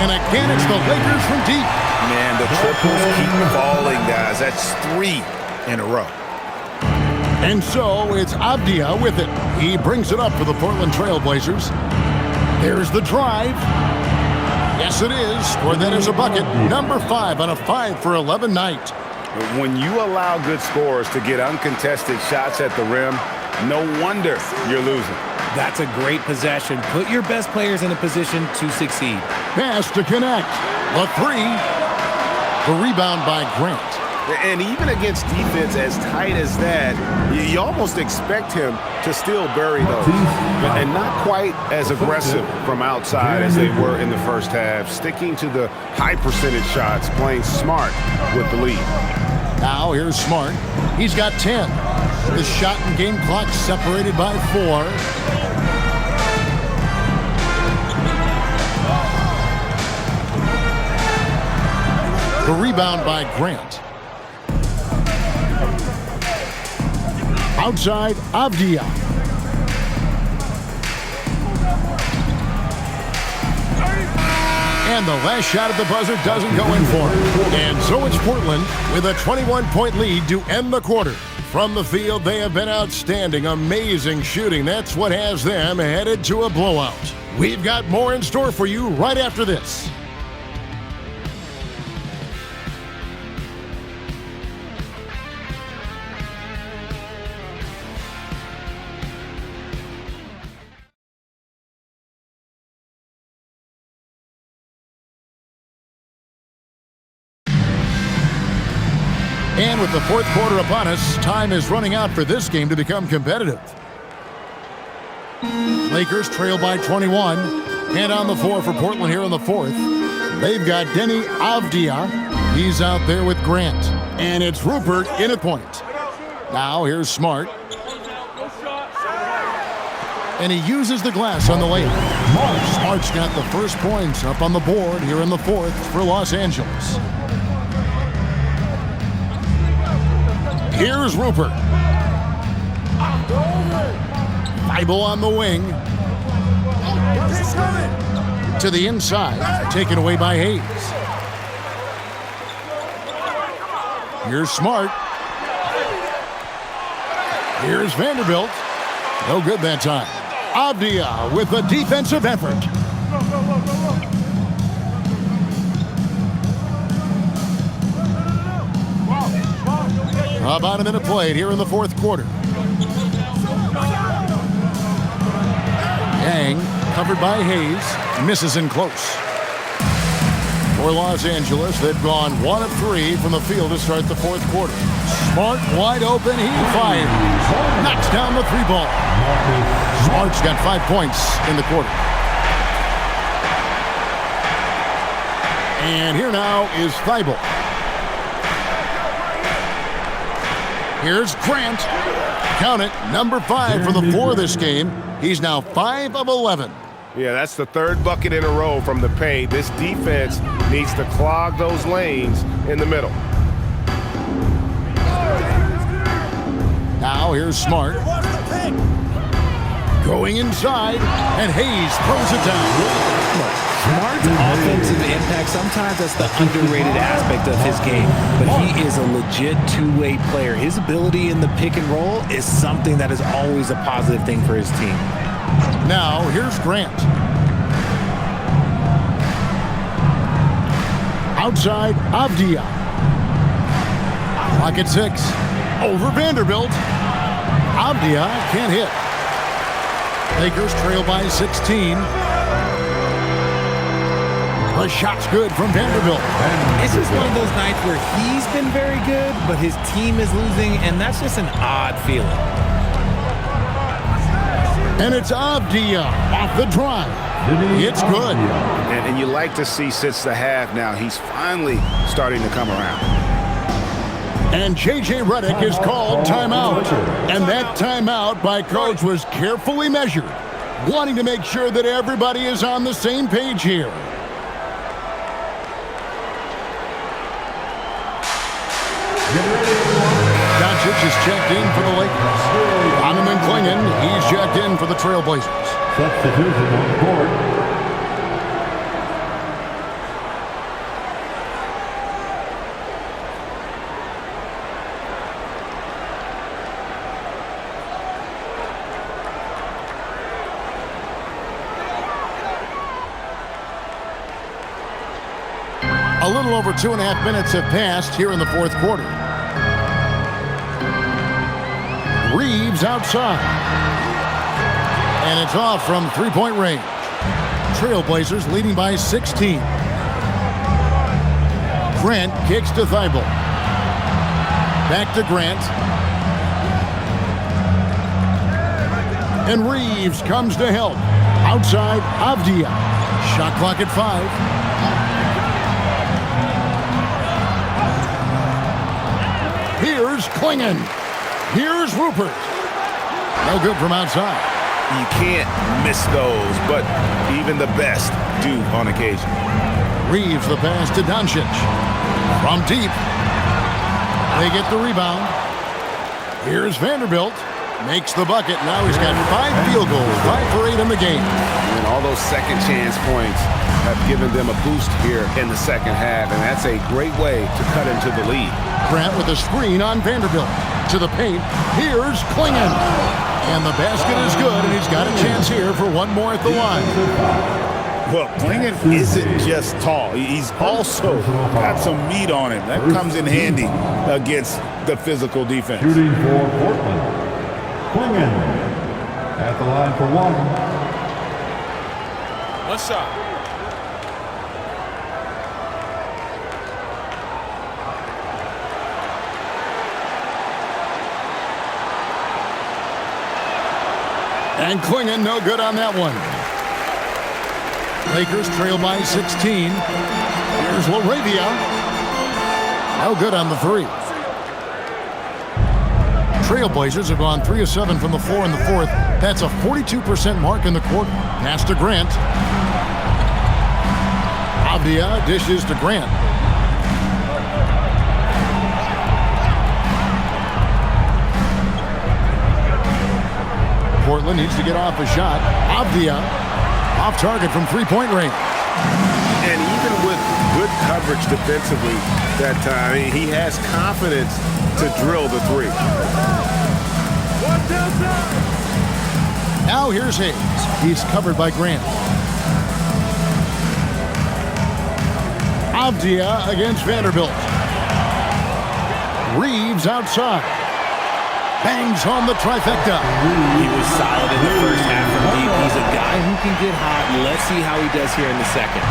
And again, it's the Lakers from deep. Man, the triples keep falling, guys. That's 3 in a row. And so it's Avdia with it. He brings it up for the Portland Trail Blazers. There's the drive. Yes, it is. For that is a bucket. Number 5 on a 5 for 11 night. When you allow good scorers to get uncontested shots at the rim, no wonder you're losing. That's a great possession. Put your best players in a position to succeed. Pass to Connect. The 3. The rebound by Grant. And even against defense as tight as that, you almost expect him to still bury those. And not quite as aggressive from outside as they were in the first half, sticking to the high percentage shots, playing smart with the lead. Now here's Smart. He's got 10. The shot and game clock separated by 4. The rebound by Grant. Outside, Avdia. And the last shot at the buzzer doesn't go in for it. And so it's Portland with a 21-point lead to end the quarter. From the field, they have been outstanding. Amazing shooting. That's what has them headed to a blowout. We've got more in store for you right after this. And with the fourth quarter upon us, time is running out for this game to become competitive. Lakers trail by 21. And on the floor for Portland here in the fourth, they've got Denny Avdia. He's out there with Grant. And it's Rupert in at point. Now here's Smart. And he uses the glass on the layup. Smart's got the first points up on the board here in the fourth for Los Angeles. Here's Rupert. Thibault on the wing. To the inside. Taken away by Hayes. Here's Smart. Here's Vanderbilt. No good that time. Avdia with a defensive effort. About a minute played here in the fourth quarter. Yang, covered by Hayes, misses in close. For Los Angeles, they've gone 1 of 3 from the field to start the fourth quarter. Smart wide open, he fires. Knocks down the 3-ball. Smart's got 5 points in the quarter. And here now is Thibault. Here's Grant. Count it, number 5 for the 4 this game. He's now 5 of 11. Yeah, that's the 3rd bucket in a row from the paint. This defense needs to clog those lanes in the middle. Now here's Smart. Going inside, and Hayes throws it down. Smart's offensive impact, sometimes that's the underrated aspect of his game, but he is a legit two-way player. His ability in the pick and roll is something that is always a positive thing for his team. Now, here's Grant. Outside, Avdia. Clock at 6. Over Vanderbilt. Avdia can't hit. Lakers trail by 16. The shot's good from Vanderbilt. It's just one of those nights where he's been very good, but his team is losing, and that's just an odd feeling. And it's Avdia off the drive. It's good. And you like to see since the half now, he's finally starting to come around. And J.J. Redick is called timeout. And that timeout by Coach was carefully measured, wanting to make sure that everybody is on the same page here. Doncic is checked in for the Lakers. Donovan Clingan, he's checked in for the Trailblazers. Substitution on the court. A little over 2.5 minutes have passed here in the fourth quarter. Reeves outside. And it's off from three-point range. Trailblazers leading by 16. Grant kicks to Thibault. Back to Grant. And Reeves comes to help. Outside, Avdia. Shot clock at 5. Here's Clingan. Here's Rupert. No good from outside. You can't miss those, but even the best do on occasion. Reeves the pass to Doncic. From deep. They get the rebound. Here's Vanderbilt. Makes the bucket. Now he's got 5 field goals. 5 for 8 in the game. And all those second chance points have given them a boost here in the second half, and that's a great way to cut into the lead. Grant with a screen on Vanderbilt. To the paint. Here's Clingan. And the basket is good, and he's got a chance here for one more at the line. Well, Clingan isn't just tall. He's also got some meat on him. That comes in handy against the physical defense. Shooting for Portland. Clingan at the line for one. One shot. And Clingan no good on that one. Lakers trail by 16. Here's Laravia. No good on the 3. Trailblazers have gone 3 of 7 from the floor in the fourth. That's a 42% mark in the quarter. Pass to Grant. Avdia dishes to Grant. Portland needs to get off a shot. Avdia off target from three-point range. And even with good coverage defensively that time, he has confidence to drill the 3. Now here's Hayes. He's covered by Grant. Avdia against Vanderbilt. Reeves outside. Bangs home the trifecta. He was solid in the first half from deep. He's a guy who can get hot. Let's see how he does here in the second.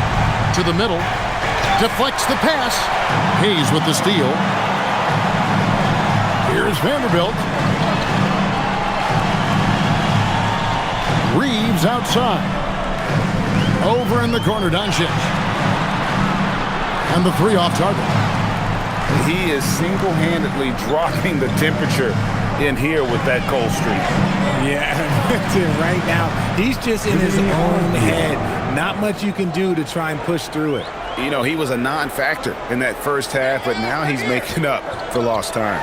To the middle. Deflects the pass. Hayes with the steal. Here's Vanderbilt. Reeves outside. Over in the corner, Doncic. And the 3 off target. He is single-handedly dropping the temperature in here with that cold streak. Yeah, right now, he's just in his own head. Not much you can do to try and push through it. You know, he was a non-factor in that first half, but now he's making up for lost time.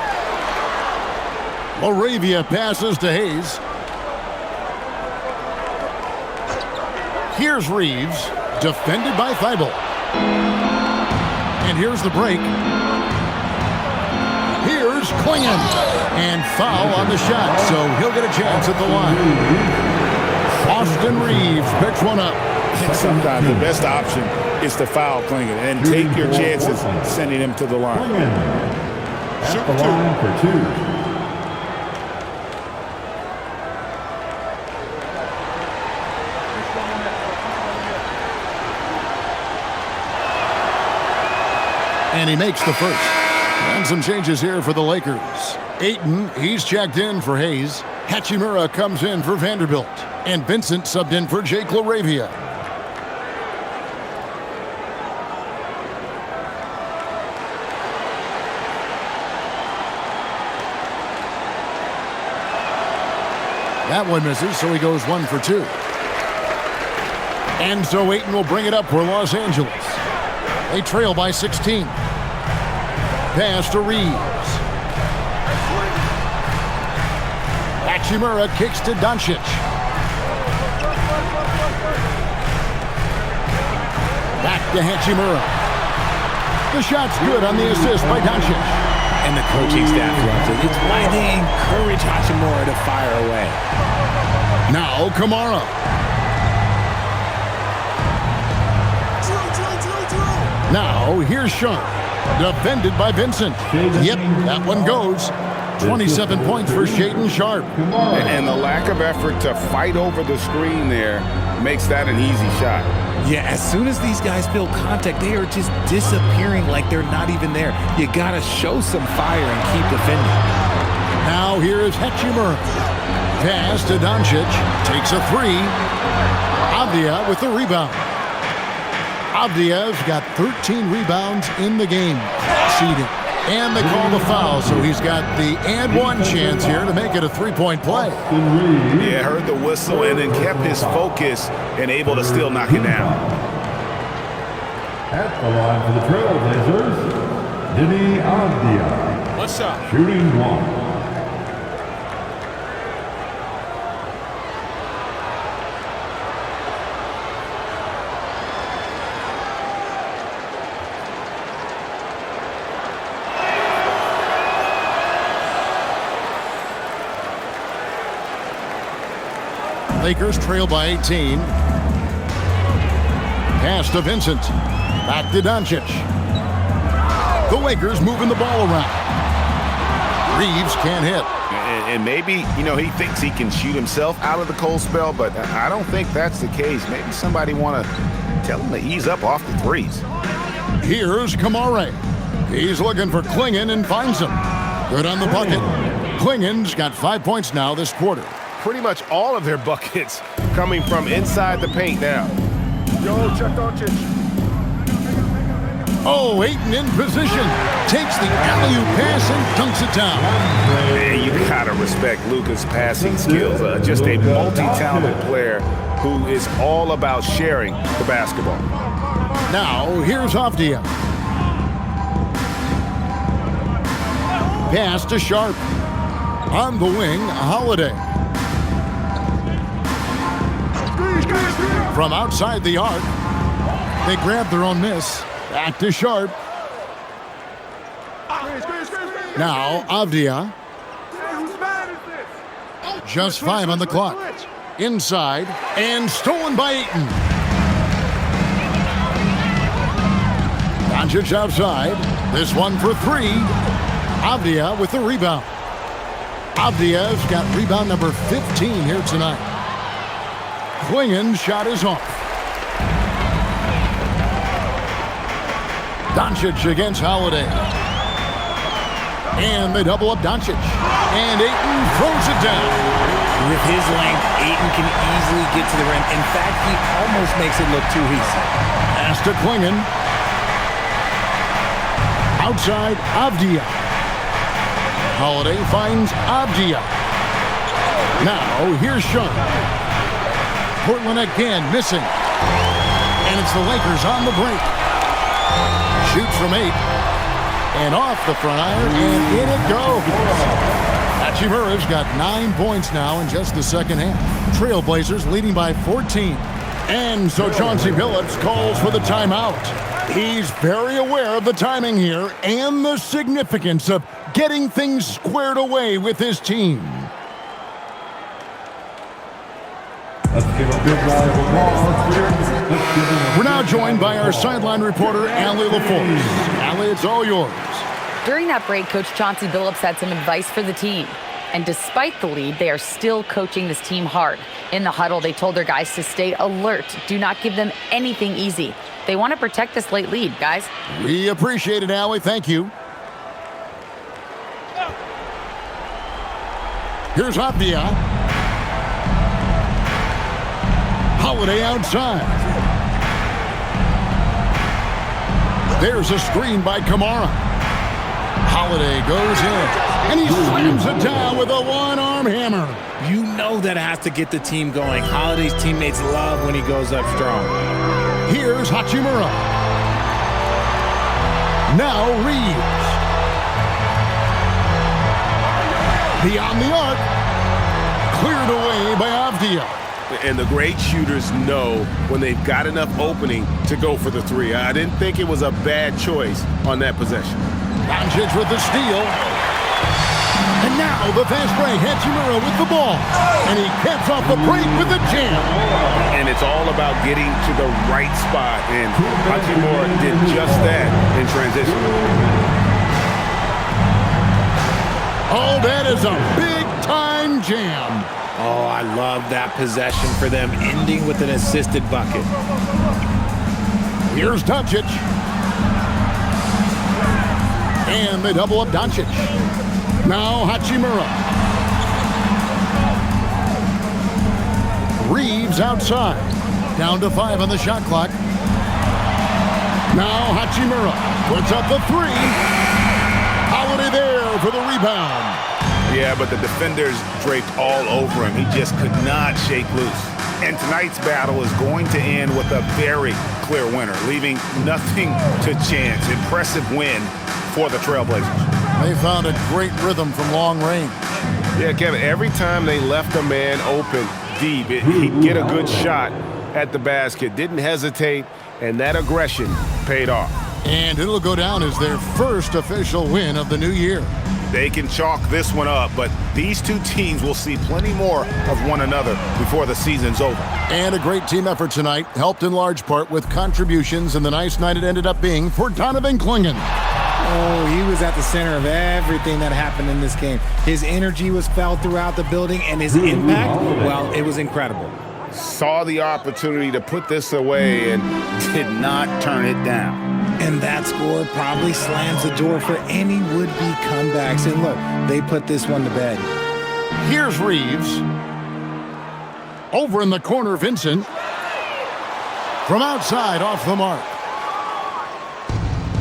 Laravia passes to Hayes. Here's Reeves, defended by Thibault. And here's the break. Here's Klingon. And foul on the shot, so he'll get a chance at the line. Austin Reeves picks one up. Sometimes the best option is to foul Klingon and take your chances sending him to the line. At the line for 2. And he makes the first. And some changes here for the Lakers. Ayton, he's checked in for Hayes. Hachimura comes in for Vanderbilt. And Vincent subbed in for Jake LaRavia. That one misses, so he goes 1 for 2. And so Ayton will bring it up for Los Angeles. They trail by 16. Pass to Reeves. Hachimura kicks to Doncic. Back to Hachimura. The shot's good on the assist by Doncic. And the coaching staff loves it. It's why they encourage Hachimura to fire away. Now Kamara. Now here's Sean. Defended by Vincent. Yep, that one goes. 27 points for Shaedon Sharpe. And the lack of effort to fight over the screen there makes that an easy shot. Yeah, as soon as these guys feel contact, they are just disappearing like they're not even there. You got to show some fire and keep defending. Now here is Hachimura. Pass to Doncic. Takes a 3. Avdia with the rebound. Avdia's got 13 rebounds in the game. Seeding. And they call the foul, so he's got the and one chance here to make it a 3-point play. Yeah, heard the whistle and then kept his focus and able to still knock it down. At the line for the Trailblazers, Deni Avdia. What's up? Shooting 1. Lakers trail by 18. Pass to Vincent. Back to Doncic. The Lakers moving the ball around. Reeves can't hit. And maybe, he thinks he can shoot himself out of the cold spell, but I don't think that's the case. Maybe somebody want to tell him to ease up off the threes. Here's Kamara. He's looking for Klingon and finds him. Good on the bucket. Klingon's got 5 points now this quarter. Pretty much all of their buckets coming from inside the paint now. Yo, check Doncic. Oh, Ayton in position. Takes the alley-oop pass and dunks it down. Man, you gotta respect Luka's passing skills. Just a multi-talented player who is all about sharing the basketball. Now, here's Avdia. Pass to Sharpe. On the wing, Holiday. From outside the arc, they grab their own miss. Back to Sharpe. Now, Avdia. Just 5 on the clock. Inside, and stolen by Ayton. Doncic outside. This one for 3. Avdia with the rebound. Avdia's got rebound number 15 here tonight. Klingon's shot is off. Doncic against Holiday. And they double up Doncic. And Ayton throws it down. With his length, Ayton can easily get to the rim. In fact, he almost makes it look too easy. Pass to Klingon. Outside, Avdia. Holiday finds Avdia. Now, here's Sean. Portland again missing. And it's the Lakers on the break. Shoots from 8. And off the front iron, and in it goes. Hachimura's got 9 points now in just the second half. Trailblazers leading by 14. And so Chauncey Billups calls for the timeout. He's very aware of the timing here and the significance of getting things squared away with his team. Let's give a big round of applause here. We're now joined by our sideline reporter, Allie LaForce. Allie, it's all yours. During that break, Coach Chauncey Billups had some advice for the team. And despite the lead, they are still coaching this team hard. In the huddle, they told their guys to stay alert. Do not give them anything easy. They want to protect this late lead, guys. We appreciate it, Allie. Thank you. Here's Avdia. Holiday outside. There's a screen by Kamara. Holiday goes in, and he slams it down with a one-arm hammer. You know that has to get the team going. Holiday's teammates love when he goes up strong. Here's Hachimura. Now Reeves. Beyond the arc. Cleared away by Avdia. And the great shooters know when they've got enough opening to go for the three. I didn't think it was a bad choice on that possession. Doncic with the steal. And now the fast break. Hachimura with the ball. And he caps off the break with a jam. And it's all about getting to the right spot. And Hachimura did just that in transition. Oh, that is a big-time jam. Oh, I love that possession for them, ending with an assisted bucket. Here's Doncic. And they double up Doncic. Now Hachimura. Reeves outside. Down to 5 on the shot clock. Now Hachimura puts up the three. Holiday there for the rebound. Yeah, but the defenders draped all over him. He just could not shake loose. And tonight's battle is going to end with a very clear winner, leaving nothing to chance. Impressive win for the Trailblazers. They found a great rhythm from long range. Yeah, Kevin, every time they left a man open deep, he'd get a good shot at the basket. Didn't hesitate, and that aggression paid off. And it'll go down as their first official win of the new year. They can chalk this one up, but these two teams will see plenty more of one another before the season's over. And a great team effort tonight, helped in large part with contributions, and the nice night it ended up being for Donovan Clingan. Oh, he was at the center of everything that happened in this game. His energy was felt throughout the building, and his impact, well, it was incredible. Saw the opportunity to put this away and did not turn it down. And that score probably slams the door for any would-be comebacks. And look, they put this one to bed. Here's Reeves. Over in the corner, Vincent. From outside, off the mark.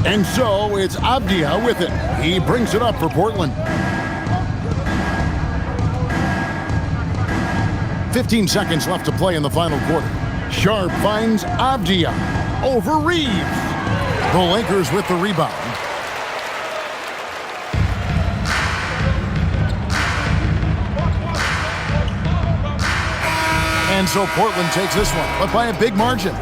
And so it's Avdia with it. He brings it up for Portland. 15 seconds left to play in the final quarter. Sharp finds Avdia over Reeves. The Lakers with the rebound. And so Portland takes this one, but by a big margin.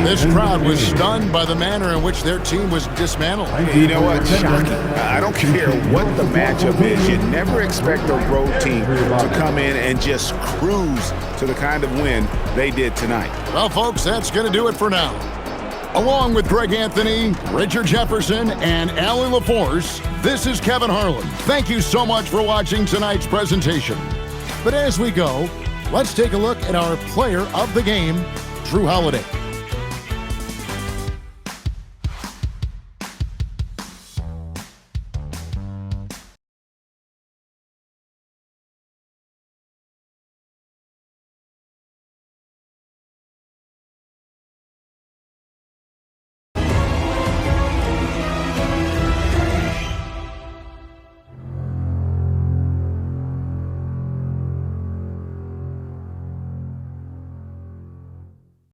This crowd was stunned by the manner in which their team was dismantled. You know what? Shocking. I don't care what the matchup is. You never expect a road team to come in and just cruise to the kind of win they did tonight. Well, folks, that's going to do it for now. Along with Greg Anthony, Richard Jefferson, and Allie LaForce, this is Kevin Harlan. Thank you so much for watching tonight's presentation. But as we go, let's take a look at our player of the game, Drew Holiday.